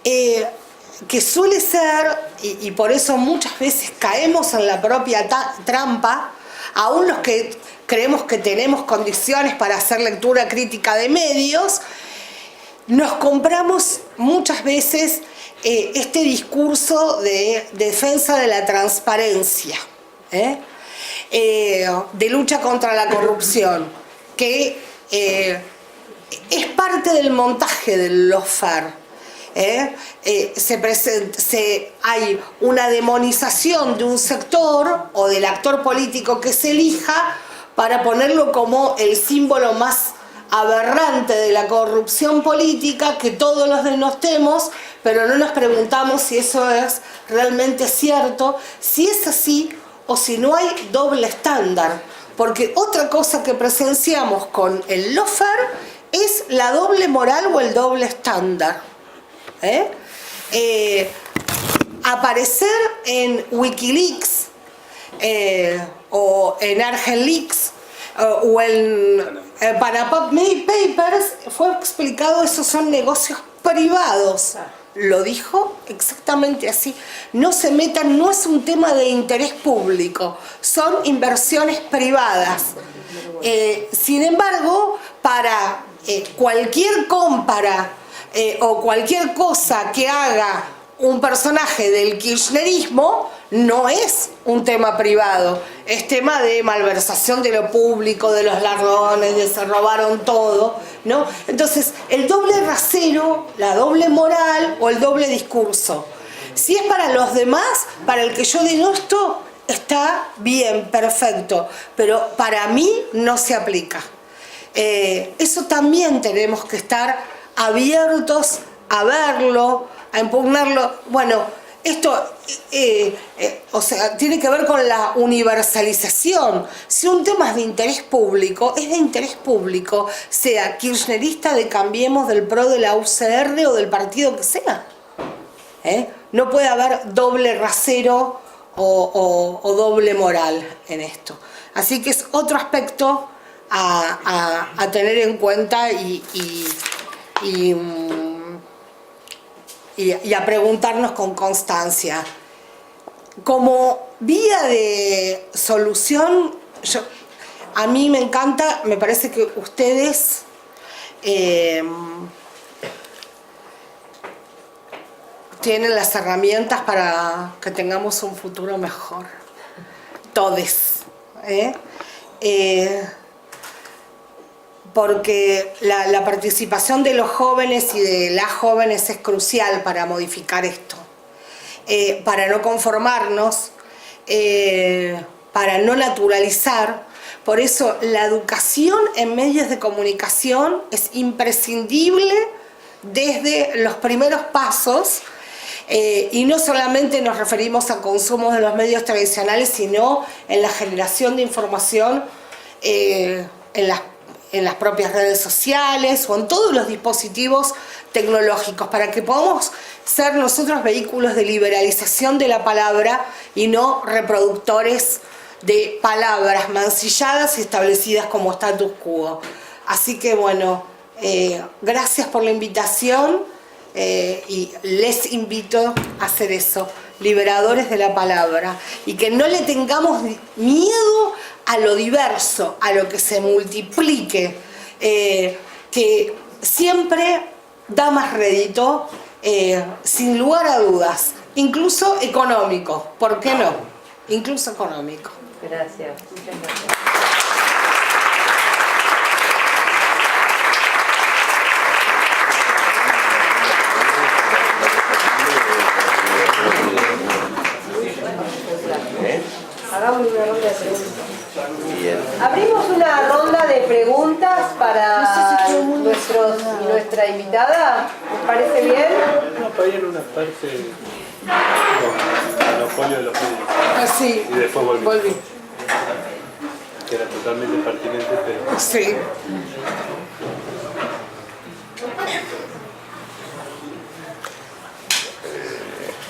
que suele ser, y por eso muchas veces caemos en la propia trampa, aún los que creemos que tenemos condiciones para hacer lectura crítica de medios, nos compramos muchas veces este discurso de defensa de la transparencia, de lucha contra la corrupción, que es parte del montaje del lawfare. Hay una demonización de un sector o del actor político que se elija para ponerlo como el símbolo más aberrante de la corrupción política, que todos los denostemos, pero no nos preguntamos si eso es realmente cierto, si es así o si no hay doble estándar. Porque otra cosa que presenciamos con el lawfare es la doble moral o el doble estándar. Aparecer en Wikileaks o en ArgenLeaks o en Panama Papers fue explicado, esos son negocios privados. Lo dijo exactamente así. No se metan, no es un tema de interés público, son inversiones privadas. Sin embargo, para cualquier compra o cualquier cosa que haga un personaje del kirchnerismo, no es un tema privado, es tema de malversación de lo público, de los ladrones, de se robaron todo, ¿no? Entonces, el doble rasero, la doble moral o el doble discurso. Si es para los demás, para el que yo denosto, está bien, perfecto, pero para mí no se aplica. Eso también tenemos que estar abiertos a verlo, a impugnarlo. Bueno, esto o sea, tiene que ver con la universalización. Si un tema es de interés público, es de interés público, sea kirchnerista, de Cambiemos, del PRO, de la UCR o del partido que sea. No puede haber doble rasero o doble moral en esto. Así que es otro aspecto a tener en cuenta y a preguntarnos con constancia. Como vía de solución, a mí me encanta, me parece que ustedes tienen las herramientas para que tengamos un futuro mejor. Todes. Porque la participación de los jóvenes y de las jóvenes es crucial para modificar esto. Para no conformarnos, para no naturalizar. Por eso la educación en medios de comunicación es imprescindible desde los primeros pasos, y no solamente nos referimos a consumos de los medios tradicionales, sino en la generación de información en las propias redes sociales o en todos los dispositivos tecnológicos, para que podamos ser nosotros vehículos de liberalización de la palabra y no reproductores de palabras mancilladas y establecidas como status quo. Así que bueno, gracias por la invitación, y les invito a hacer eso, liberadores de la palabra, y que no le tengamos miedo a lo diverso, a lo que se multiplique, que siempre da más rédito, sin lugar a dudas, incluso económico, ¿por qué no? Incluso económico. Gracias, muchas gracias. Hagamos una ronda de preguntas. Bien. Abrimos una ronda de preguntas para nuestra invitada. ¿Les parece bien? No, todavía en una parte con monopolio de los medios. Así. Y después volví. Volví. Que era totalmente pertinente, pero... Sí.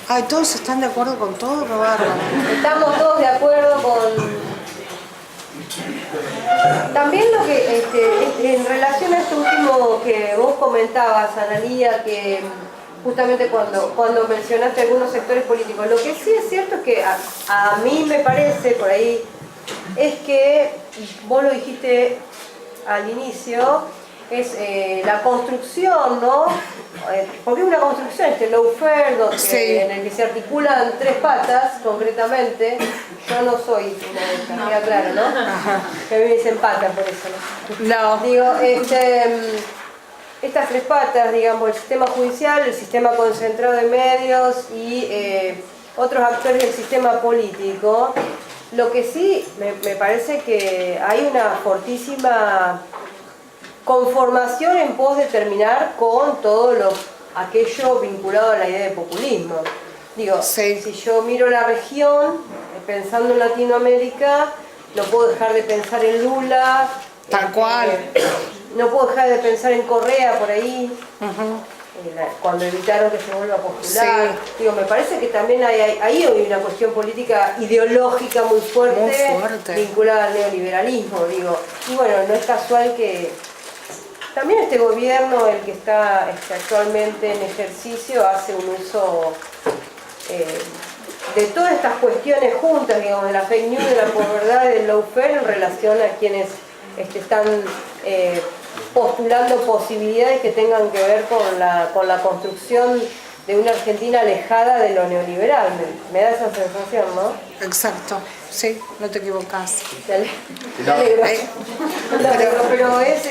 Ay, ¿todos están de acuerdo con todo? Qué bárbaro. Estamos todos de acuerdo con... También lo que, en relación a esto último que vos comentabas, Analía, que justamente cuando mencionaste algunos sectores políticos, lo que sí es cierto es que a mí me parece, por ahí, es que, vos lo dijiste al inicio, es la construcción, ¿no? Porque es una construcción, este lawfare, Sí. en el que se articulan tres patas, concretamente. Yo no soy una de estas, queda claro, ¿no? Ajá. Que a mí me dicen patas por eso, ¿no? No. Digo, estas tres patas, digamos, el sistema judicial, el sistema concentrado de medios y otros actores del sistema político. Lo que sí me parece que hay una fortísima conformación en pos de terminar con todo aquello vinculado a la idea de populismo. Digo, Sí. si yo miro la región, pensando en Latinoamérica, no puedo dejar de pensar en Lula. Tal cual. No puedo dejar de pensar en Correa por ahí, cuando evitaron que se vuelva a postular. Sí. Digo, me parece que también ahí hay una cuestión política ideológica muy fuerte, Muy fuerte. vinculada al neoliberalismo. Digo. Y bueno, no es casual que también este gobierno, el que está actualmente en ejercicio, hace un uso de todas estas cuestiones juntas, digamos, de la fake news, de la posverdad, del lawfare, en relación a quienes están postulando posibilidades que tengan que ver con la construcción de una Argentina alejada de lo neoliberal. Me da esa sensación, ¿no? Exacto. Sí, no te equivocas. Me alegro. Pero es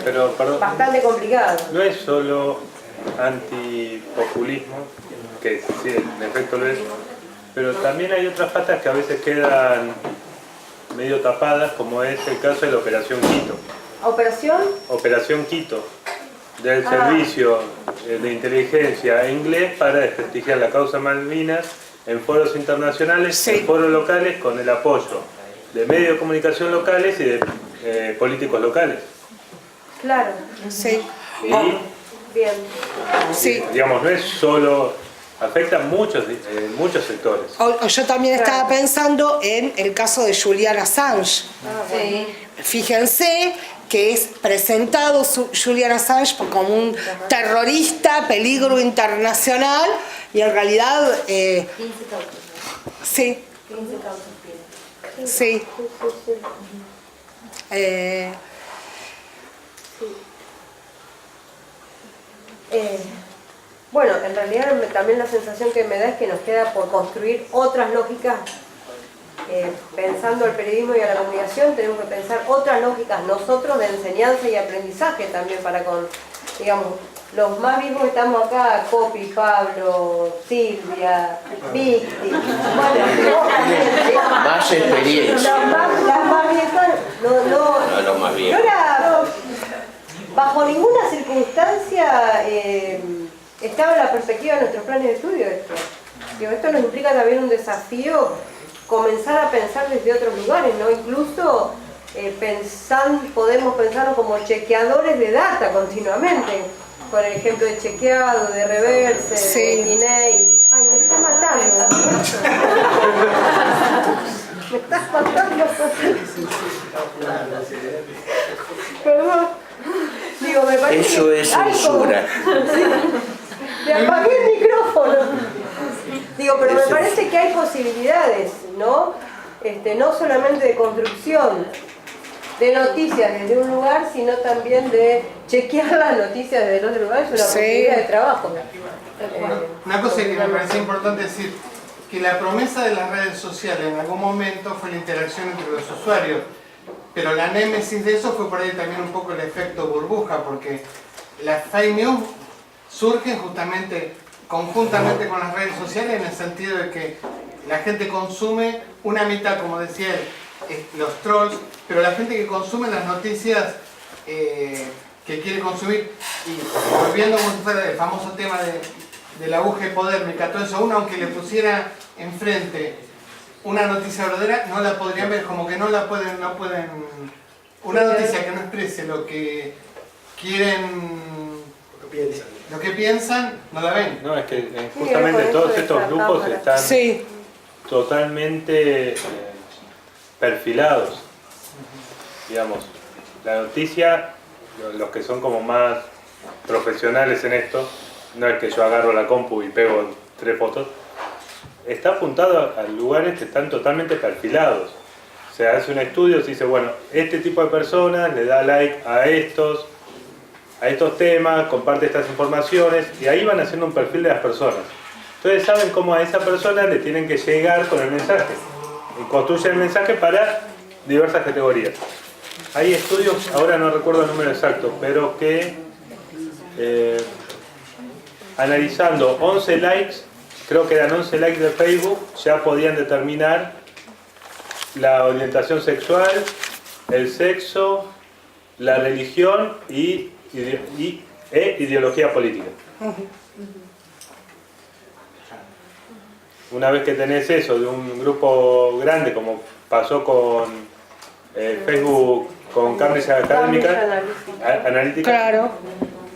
Pero, perdón, bastante complicado. no es solo antipopulismo, que sí, en efecto lo es, pero también hay otras patas que a veces quedan medio tapadas, como es el caso de la Operación Quito. ¿Operación? Operación Quito, del servicio de inteligencia inglés para desprestigiar la causa Malvinas en foros internacionales, Sí. en foros locales, con el apoyo de medios de comunicación locales y de políticos locales. Claro. Sí. Y, Bien. Sí. digamos, no es solo, afecta a muchos sectores. Yo también estaba pensando en el caso de Julian Assange. Sí. Fíjense que es presentado Julian Assange como un terrorista, peligro internacional, y en realidad 15 causas. sí, 15 causas tiene. sí. Bueno, en realidad también la sensación que me da es que nos queda por construir otras lógicas. Pensando al periodismo y a la comunicación, tenemos que pensar otras lógicas nosotros de enseñanza y aprendizaje también para con, digamos, los más vivos que estamos acá, Copi, Pablo, Silvia, Vicky, bueno, Más experiencia. las más viejas, No, los más no viejos. era, bajo ninguna circunstancia estaba en la perspectiva de nuestros planes de estudio esto. Digo, esto nos implica también un desafío, comenzar a pensar desde otros lugares, ¿no? Incluso podemos pensarnos como chequeadores de data continuamente, con el ejemplo de chequeado, de reverse, Sí. de Kiney. Ay, me está matando. Me estás matando. Perdón. Digo, me parece Eso que es hay como- censura. Le apagué el micrófono. Digo, pero me parece que hay posibilidades, ¿no? No solamente de construcción de noticias desde un lugar, sino también de chequear las noticias desde el otro lugar, es una Sí. posibilidad de trabajo. Una cosa que me parece importante decir, que la promesa de las redes sociales en algún momento fue la interacción entre los usuarios, pero la némesis de eso fue por ahí también un poco el efecto burbuja, porque las fake news surgen justamente conjuntamente con las redes sociales, en el sentido de que la gente consume una mitad, como decía él, los trolls, pero la gente que consume las noticias que quiere consumir, y volviendo como si fuera el famoso tema de la aguja hipodérmica, todo eso, uno aunque le pusiera enfrente una noticia verdadera, no la podrían ver, como que no pueden, una noticia que no exprese lo que quieren, lo que piensan, no la ven. No, es que Sí, justamente por todos eso estos esa grupos cámara. están Sí, totalmente perfilados. Digamos, la noticia, los que son como más profesionales en esto, no es que yo agarro la compu y pego 3 fotos, está apuntado a lugares que están totalmente perfilados. Se hace un estudio, se dice, bueno, este tipo de personas le da like a estos temas, comparte estas informaciones, y ahí van haciendo un perfil de las personas. Entonces saben cómo a esa persona le tienen que llegar con el mensaje. Y construyen el mensaje para diversas categorías. Hay estudios, ahora no recuerdo el número exacto, pero que analizando 11 likes, creo que eran 11 likes de Facebook, ya podían determinar la orientación sexual, el sexo, la religión e ideología política. Una vez que tenés eso de un grupo grande, como pasó con Facebook, con Cambridge Analytica, claro.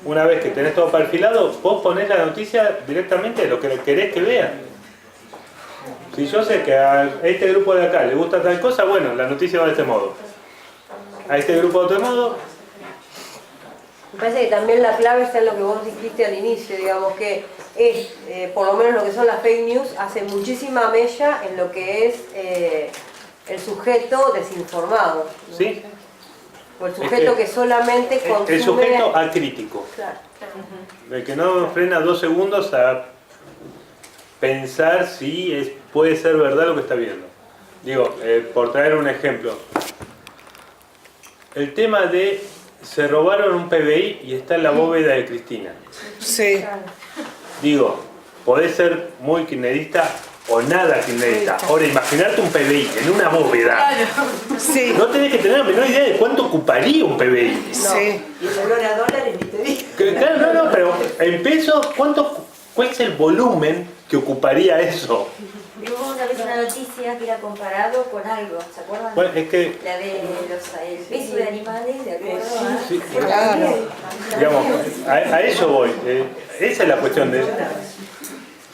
una vez que tenés todo perfilado, vos ponés la noticia directamente de lo que querés que vean. Si yo sé que a este grupo de acá le gusta tal cosa, bueno, la noticia va de este modo. A este grupo de otro modo. Me parece que también la clave está en lo que vos dijiste al inicio, digamos que es, por lo menos lo que son las fake news, hace muchísima mella en lo que es el sujeto desinformado, ¿no? ¿Sí? O el sujeto que solamente consume... El sujeto acrítico. Claro. El que no frena 2 segundos a pensar si puede ser verdad lo que está viendo. Digo, por traer un ejemplo. El tema de se robaron un PBI y está en la bóveda de Cristina. Sí, Digo, podés ser muy kirchnerista o nada kirchnerista. Ahora, imaginarte un PBI en una bóveda. sí, No tenés que tener la menor idea de cuánto ocuparía un PBI. sí. Y el olor a dólares ni te digo. Claro, no, pero en pesos, ¿cuál es el volumen que ocuparía eso? Vimos una vez una noticia que era comparado con algo, ¿se acuerdan? Bueno, es que, La de el peso de animales, de acuerdo a... sí, Claro. digamos, a eso voy. Esa es la cuestión de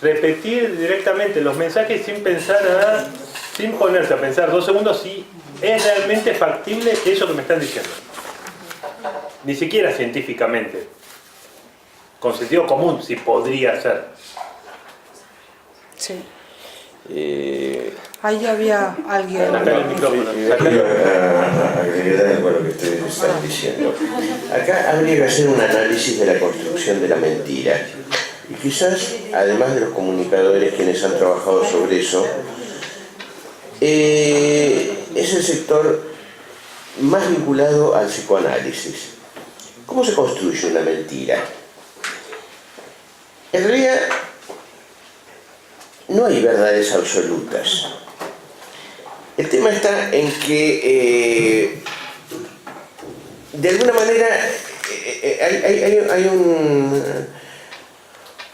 repetir directamente los mensajes sin pensar sin ponerse a pensar 2 segundos si es realmente factible eso que me están diciendo. Ni siquiera científicamente. Con sentido común, si podría ser. Sí. Ahí había alguien. Acá el micrófono. Quiero agregar algo a lo que ustedes están diciendo. Acá habría que hacer un análisis de la construcción de la mentira. Y quizás, además de los comunicadores quienes han trabajado sobre eso, es el sector más vinculado al psicoanálisis. ¿Cómo se construye una mentira? En realidad, no hay verdades absolutas. El tema está en que, de alguna manera, hay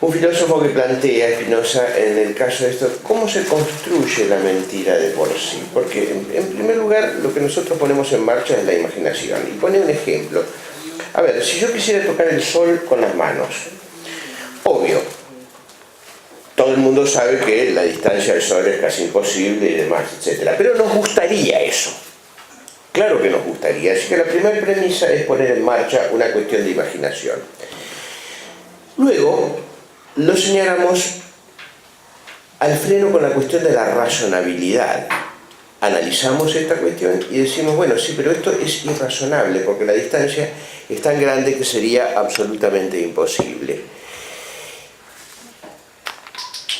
un filósofo que plantea, Spinoza, en el caso de esto, cómo se construye la mentira de por sí. Porque, en primer lugar, lo que nosotros ponemos en marcha es la imaginación. Y pone un ejemplo. A ver, si yo quisiera tocar el sol con las manos, obvio, todo el mundo sabe que la distancia del sol es casi imposible y demás, etc. Pero nos gustaría eso. Claro que nos gustaría. Así que la primera premisa es poner en marcha una cuestión de imaginación. Luego, lo señalamos al freno con la cuestión de la razonabilidad. Analizamos esta cuestión y decimos, bueno, sí, pero esto es irrazonable porque la distancia es tan grande que sería absolutamente imposible.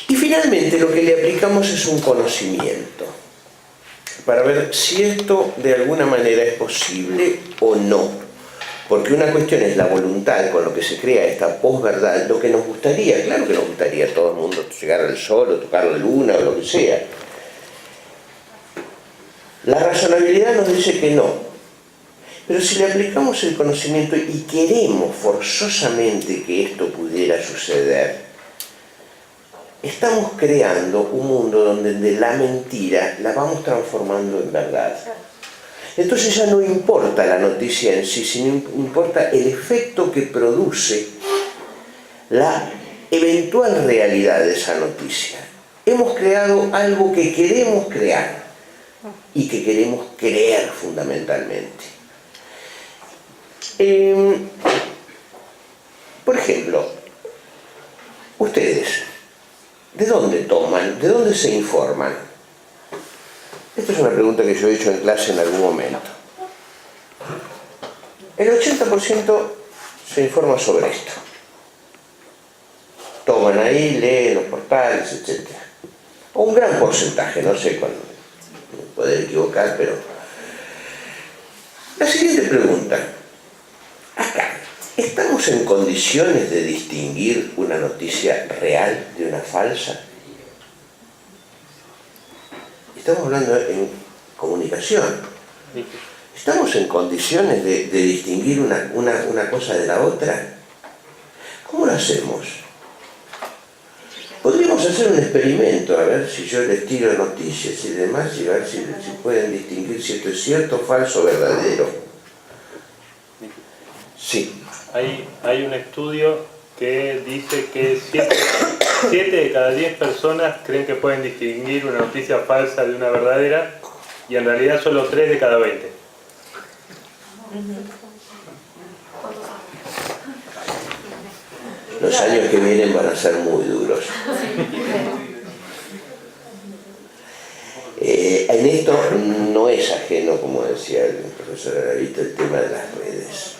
Y finalmente lo que le aplicamos es un conocimiento para ver si esto de alguna manera es posible o no. Porque una cuestión es la voluntad con lo que se crea esta posverdad, lo que nos gustaría, claro que nos gustaría a todo el mundo llegar al sol o tocar la luna o lo que sea. La razonabilidad nos dice que no. Pero si le aplicamos el conocimiento y queremos forzosamente que esto pudiera suceder, estamos creando un mundo donde de la mentira la vamos transformando en verdad. Entonces ya no importa la noticia en sí, sino importa el efecto que produce la eventual realidad de esa noticia. Hemos creado algo que queremos crear y que queremos creer fundamentalmente. Por ejemplo, ustedes, ¿de dónde toman? ¿De dónde se informan? Esta es una pregunta que yo he hecho en clase en algún momento. El 80% se informa sobre esto. Toman ahí, leen los portales, etc. O un gran porcentaje, no sé cuándo. Me puedo equivocar, pero... La siguiente pregunta. Acá, ¿estamos en condiciones de distinguir una noticia real de una falsa? Estamos hablando en comunicación. ¿Estamos en condiciones de distinguir una cosa de la otra? ¿Cómo lo hacemos? Podríamos hacer un experimento, a ver si yo les tiro noticias y demás, y a ver si pueden distinguir si esto es cierto, falso, verdadero. Sí. Hay un estudio que dice que 7 de cada 10 personas creen que pueden distinguir una noticia falsa de una verdadera, y en realidad solo 3 de cada 20. Los años que vienen van a ser muy duros. En esto no es ajeno, como decía el profesor Aravito, el tema de las redes.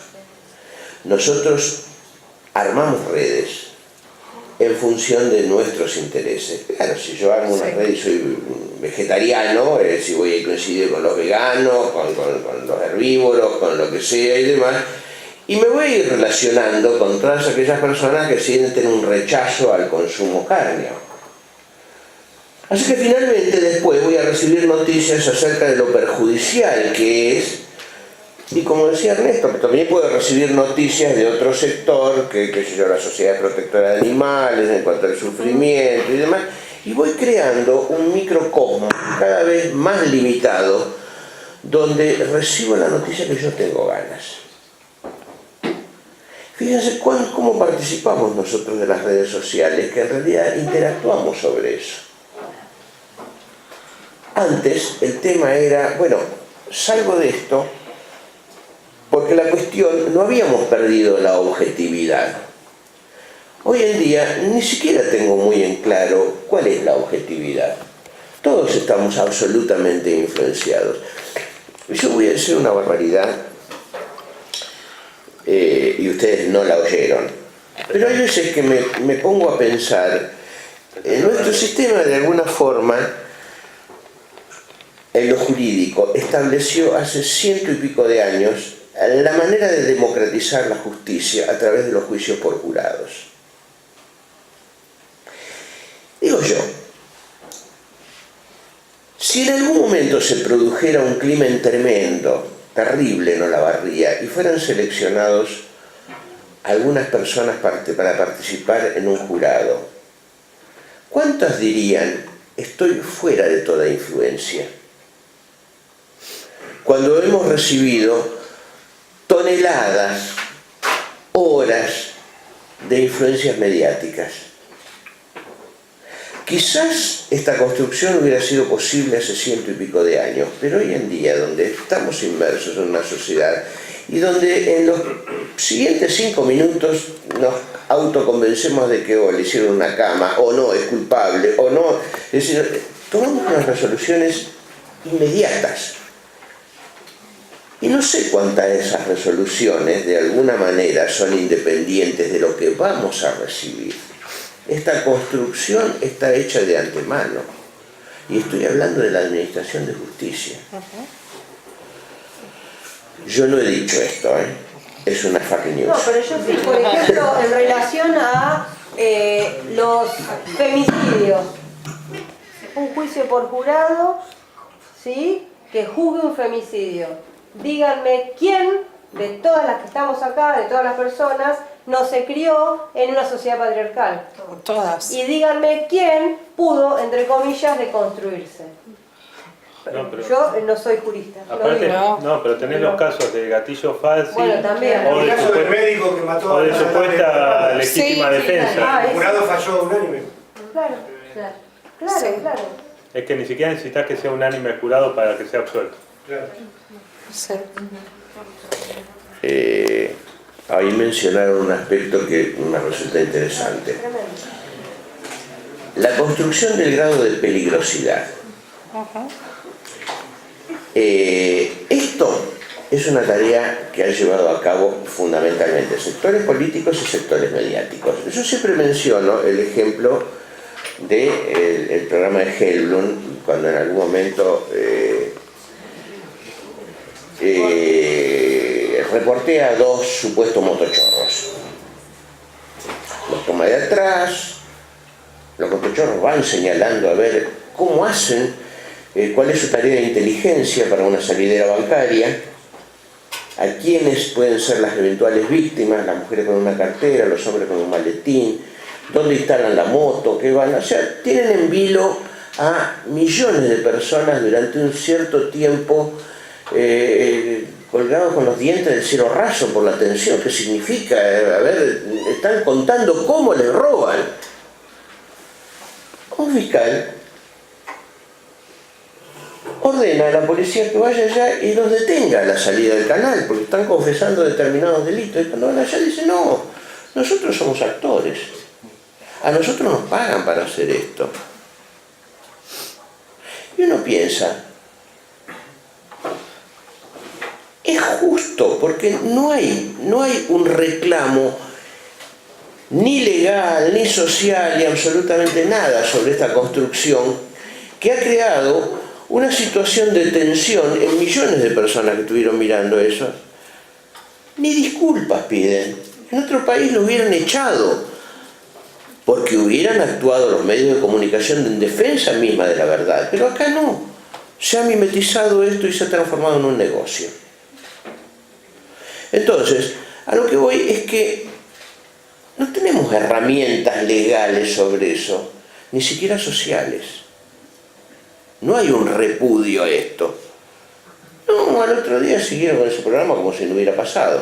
Nosotros armamos redes en función de nuestros intereses. Claro, si yo armo una red y soy vegetariano, si voy a coincidir con los veganos, con los herbívoros, con lo que sea y demás, y me voy a ir relacionando con todas aquellas personas que sienten un rechazo al consumo cárneo. Así que finalmente después voy a recibir noticias acerca de lo perjudicial que es. Y como decía Ernesto, también puedo recibir noticias de otro sector, la Sociedad Protectora de Animales, en cuanto al sufrimiento y demás, y voy creando un microcosmos cada vez más limitado, donde recibo la noticia que yo tengo ganas. Fíjense cómo participamos nosotros de las redes sociales, que en realidad interactuamos sobre eso. Antes el tema era, bueno, salgo de esto, porque la cuestión, no habíamos perdido la objetividad. Hoy en día ni siquiera tengo muy en claro cuál es la objetividad. Todos estamos absolutamente influenciados. Yo voy a decir una barbaridad, y ustedes no la oyeron, pero hay veces que me pongo a pensar, nuestro sistema de alguna forma, en lo jurídico, estableció hace 100 y pico de años la manera de democratizar la justicia a través de los juicios por jurados. Digo yo, si en algún momento se produjera un crimen tremendo, terrible en Olavarría, y fueran seleccionados algunas personas para participar en un jurado, ¿cuántas dirían, estoy fuera de toda influencia? Cuando hemos recibido toneladas, horas de influencias mediáticas. Quizás esta construcción hubiera sido posible hace 100 y pico de años, pero hoy en día, donde estamos inmersos en una sociedad y donde en los siguientes 5 minutos nos autoconvencemos de que le hicieron una cama, o no, es culpable, o no, es decir, tomamos unas resoluciones inmediatas. Y no sé cuántas de esas resoluciones de alguna manera son independientes de lo que vamos a recibir. Esta construcción está hecha de antemano. Y estoy hablando de la Administración de Justicia. Yo no he dicho esto, es una fake news. No, pero yo sí, por ejemplo, en relación a los femicidios. Un juicio por jurado, ¿sí?, que juzgue un femicidio. Díganme quién de todas las que estamos acá, de todas las personas, no se crió en una sociedad patriarcal. Todas. Y díganme quién pudo, entre comillas, deconstruirse. No, pero- Yo no soy jurista. Aparte, No. no, pero tenés los casos de gatillo fácil Bueno, también. o El de, caso del médico que mató o de a la supuesta de- legítima Sí, defensa. Ah, El jurado falló unánime. Claro, claro, Sí. claro. Es que ni siquiera necesitas que sea unánime el jurado para que sea absuelto. Claro. Sí. Ahí mencionaron un aspecto que me resulta interesante. Tremendo. La construcción del grado de peligrosidad. Esto es una tarea que han llevado a cabo fundamentalmente sectores políticos y sectores mediáticos. Yo siempre menciono el ejemplo del programa de Hellblum, cuando en algún momento reporté a 2 supuestos motochorros. Los toma de atrás, los motochorros van señalando a ver cómo hacen, cuál es su tarea de inteligencia para una salidera bancaria, a quiénes pueden ser las eventuales víctimas, las mujeres con una cartera, los hombres con un maletín, dónde instalan la moto, qué van a hacer. Tienen en vilo a millones de personas durante un cierto tiempo, colgados con los dientes del cielo raso por la tensión que significa, están contando cómo les roban. Un fiscal ordena a la policía que vaya allá y los detenga a la salida del canal, porque están confesando determinados delitos. Y cuando van allá dicen, no, nosotros somos actores, a nosotros nos pagan para hacer esto. Y uno piensa, es justo, porque no hay un reclamo ni legal, ni social, ni absolutamente nada sobre esta construcción que ha creado una situación de tensión en millones de personas que estuvieron mirando eso. Ni disculpas piden. En otro país lo hubieran echado, porque hubieran actuado los medios de comunicación en defensa misma de la verdad. Pero acá no. Se ha mimetizado esto y se ha transformado en un negocio. Entonces, a lo que voy es que no tenemos herramientas legales sobre eso, ni siquiera sociales. No hay un repudio a esto. No, al otro día siguieron con ese programa como si no hubiera pasado.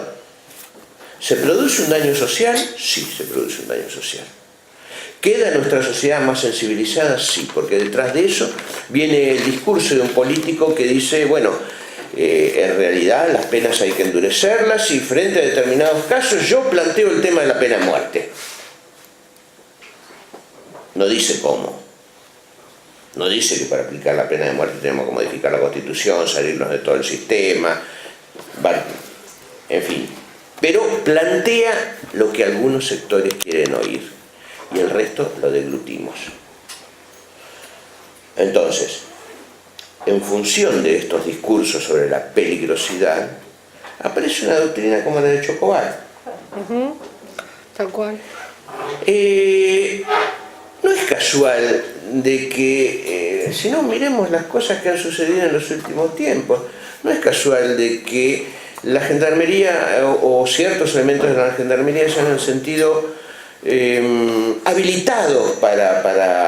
¿Se produce un daño social? Sí, se produce un daño social. ¿Queda nuestra sociedad más sensibilizada? Sí, porque detrás de eso viene el discurso de un político que dice, bueno, en realidad las penas hay que endurecerlas y frente a determinados casos yo planteo el tema de la pena de muerte. No dice cómo. No dice que para aplicar la pena de muerte tenemos que modificar la Constitución, salirnos de todo el sistema, en fin. Pero plantea lo que algunos sectores quieren oír y el resto lo deglutimos. Entonces, en función de estos discursos sobre la peligrosidad, aparece una doctrina como la de Chocobar. Tal cual. No es casual de que, si no miremos las cosas que han sucedido en los últimos tiempos, no es casual de que la gendarmería o ciertos elementos de la gendarmería se han sentido habilitados para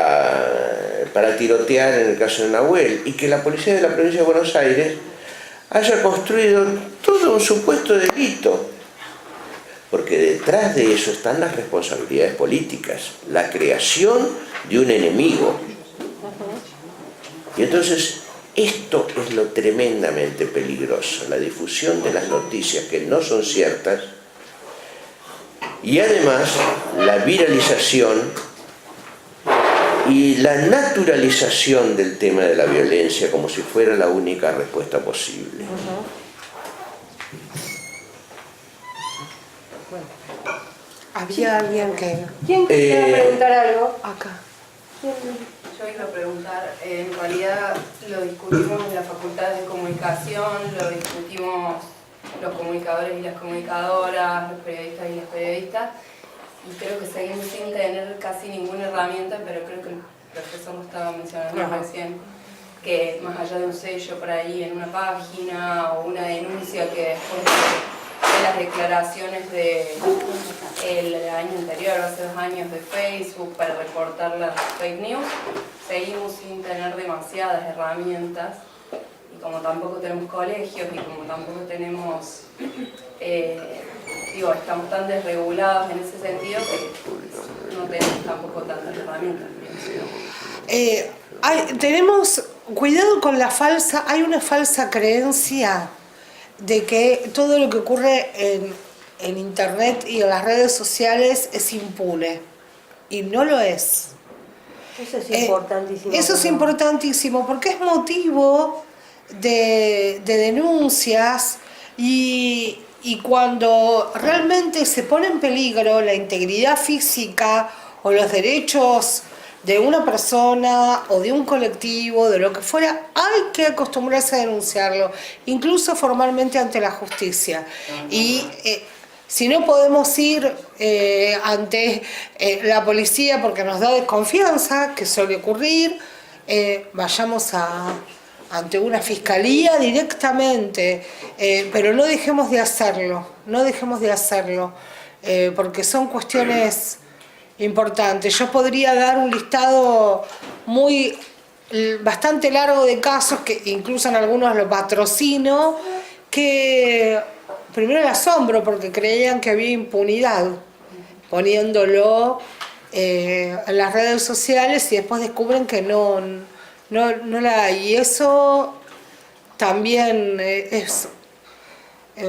tirotear en el caso de Nahuel, y que la policía de la provincia de Buenos Aires haya construido todo un supuesto delito, porque detrás de eso están las responsabilidades políticas, la creación de un enemigo. Y entonces esto es lo tremendamente peligroso, la difusión de las noticias que no son ciertas, y además la viralización y la naturalización del tema de la violencia como si fuera la única respuesta posible. Había alguien que... ¿Quién quisiera preguntar algo? Acá. Yo iba a preguntar, en realidad lo discutimos en la Facultad de Comunicación, lo discutimos los comunicadores y las comunicadoras, los periodistas y las periodistas, y creo que seguimos sin tener casi ninguna herramienta, pero creo que el profesor lo estaba mencionando recién, que más allá de un sello por ahí en una página o una denuncia que después de las declaraciones del año anterior, hace 2 años, de Facebook para reportar las fake news, seguimos sin tener demasiadas herramientas, y como tampoco tenemos colegios y como tampoco tenemos, estamos tan desregulados en ese sentido que no tenemos tampoco tantas herramientas. Tenemos cuidado con hay una falsa creencia de que todo lo que ocurre en internet y en las redes sociales es impune, y no lo es. Eso es importantísimo. Eso es importantísimo porque es motivo de denuncias, y cuando realmente se pone en peligro la integridad física o los derechos de una persona o de un colectivo, de lo que fuera, hay que acostumbrarse a denunciarlo, incluso formalmente ante la justicia. Y si no podemos ir ante la policía porque nos da desconfianza, que suele ocurrir, vayamos ante una fiscalía directamente, pero no dejemos de hacerlo, porque son cuestiones importantes. Yo podría dar un listado bastante largo de casos, que incluso en algunos lo patrocino, que primero el asombro porque creían que había impunidad poniéndolo en las redes sociales, y después descubren que no la hay. Y eso también es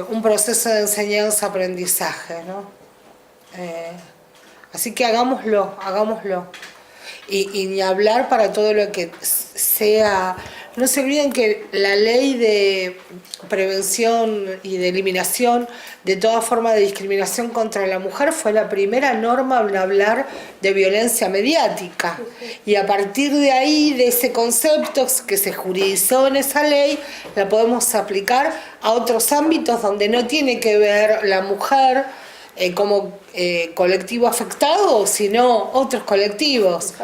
un proceso de enseñanza-aprendizaje, ¿no? Así que hagámoslo. Y ni hablar para todo lo que sea. No se olviden que la ley de prevención y de eliminación de toda forma de discriminación contra la mujer fue la primera norma en hablar de violencia mediática. Y a partir de ahí, de ese concepto que se juridizó en esa ley, la podemos aplicar a otros ámbitos donde no tiene que ver la mujer como colectivo afectado, sino otros colectivos.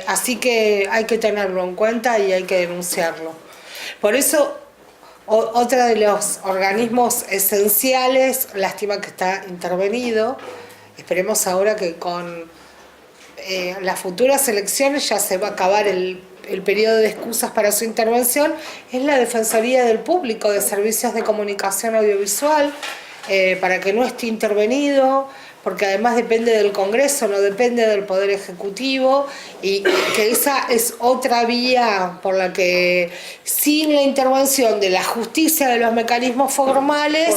Así que hay que tenerlo en cuenta y hay que denunciarlo. Por eso, otro de los organismos esenciales, lástima que está intervenido, esperemos ahora que con las futuras elecciones ya se va a acabar el periodo de excusas para su intervención, es la Defensoría del Público de Servicios de Comunicación Audiovisual, para que no esté intervenido, porque además depende del Congreso, no depende del Poder Ejecutivo, y que esa es otra vía por la que, sin la intervención de la justicia, de los mecanismos formales,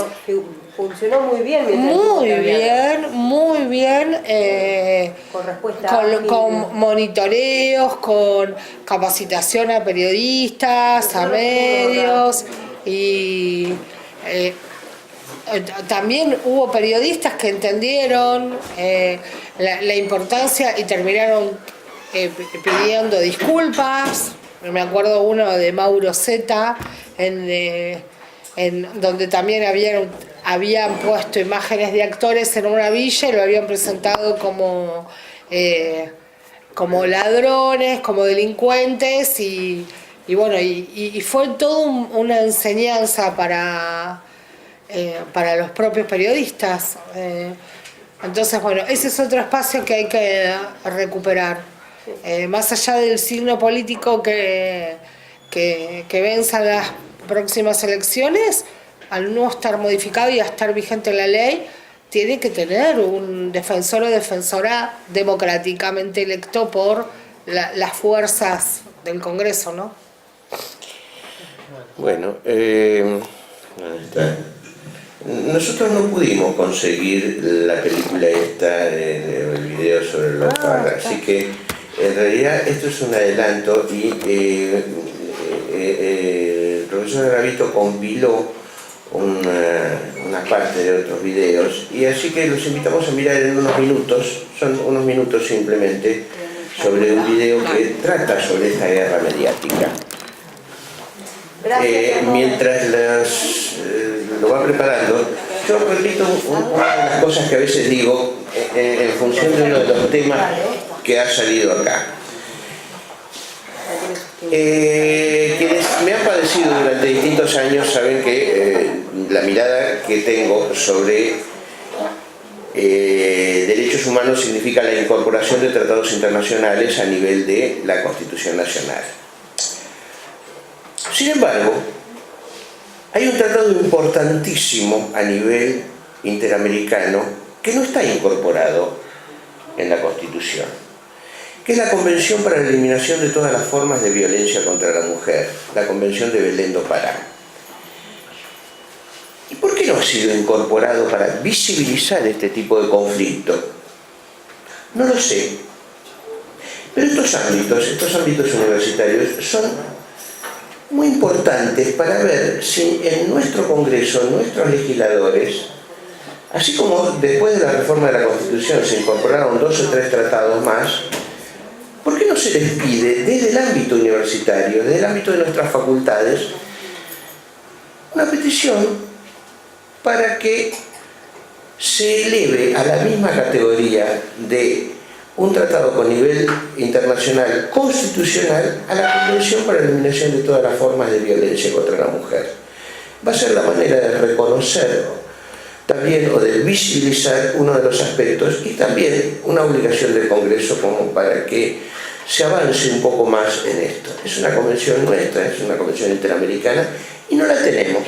funcionó muy bien mientras estuvo Taviani. Muy bien, Con respuesta con ágil. monitoreos, con capacitación a periodistas, a medios y también hubo periodistas que entendieron la importancia y terminaron pidiendo disculpas. Me acuerdo uno de Mauro Zeta, en donde también habían puesto imágenes de actores en una villa y lo habían presentado como ladrones, como delincuentes y bueno, y fue toda una enseñanza para los propios periodistas. Entonces, bueno, ese es otro espacio que hay que recuperar. Más allá del signo político que venza las próximas elecciones, al no estar modificado y a estar vigente la ley, tiene que tener un defensor o defensora democráticamente electo por las fuerzas del Congreso, ¿no? Bueno, nosotros no pudimos conseguir la película esta, el video sobre los Parra, así que en realidad esto es un adelanto y el profesor Garavito compiló una parte de otros videos y así que los invitamos a mirar en unos minutos, son unos minutos simplemente, sobre un video que trata sobre esta guerra mediática. Mientras lo va preparando, yo repito una de las cosas que a veces digo en función de uno de los temas que ha salido acá. Quienes me han padecido durante distintos años saben que la mirada que tengo sobre derechos humanos significa la incorporación de tratados internacionales a nivel de la Constitución Nacional. Sin embargo, hay un tratado importantísimo a nivel interamericano que no está incorporado en la Constitución, que es la Convención para la Eliminación de todas las formas de violencia contra la mujer, la Convención de Belém do Pará. ¿Y por qué no ha sido incorporado para visibilizar este tipo de conflicto? No lo sé. Pero estos ámbitos universitarios son muy importantes para ver si en nuestro Congreso, nuestros legisladores, así como después de la reforma de la Constitución se incorporaron 2 o 3 tratados más, ¿por qué no se les pide desde el ámbito universitario, desde el ámbito de nuestras facultades, una petición para que se eleve a la misma categoría de un tratado con nivel internacional constitucional a la Convención para la Eliminación de todas las formas de violencia contra la mujer? Va a ser la manera de reconocer también o de visibilizar uno de los aspectos y también una obligación del Congreso como para que se avance un poco más en esto. Es una convención nuestra, es una convención interamericana y no la tenemos.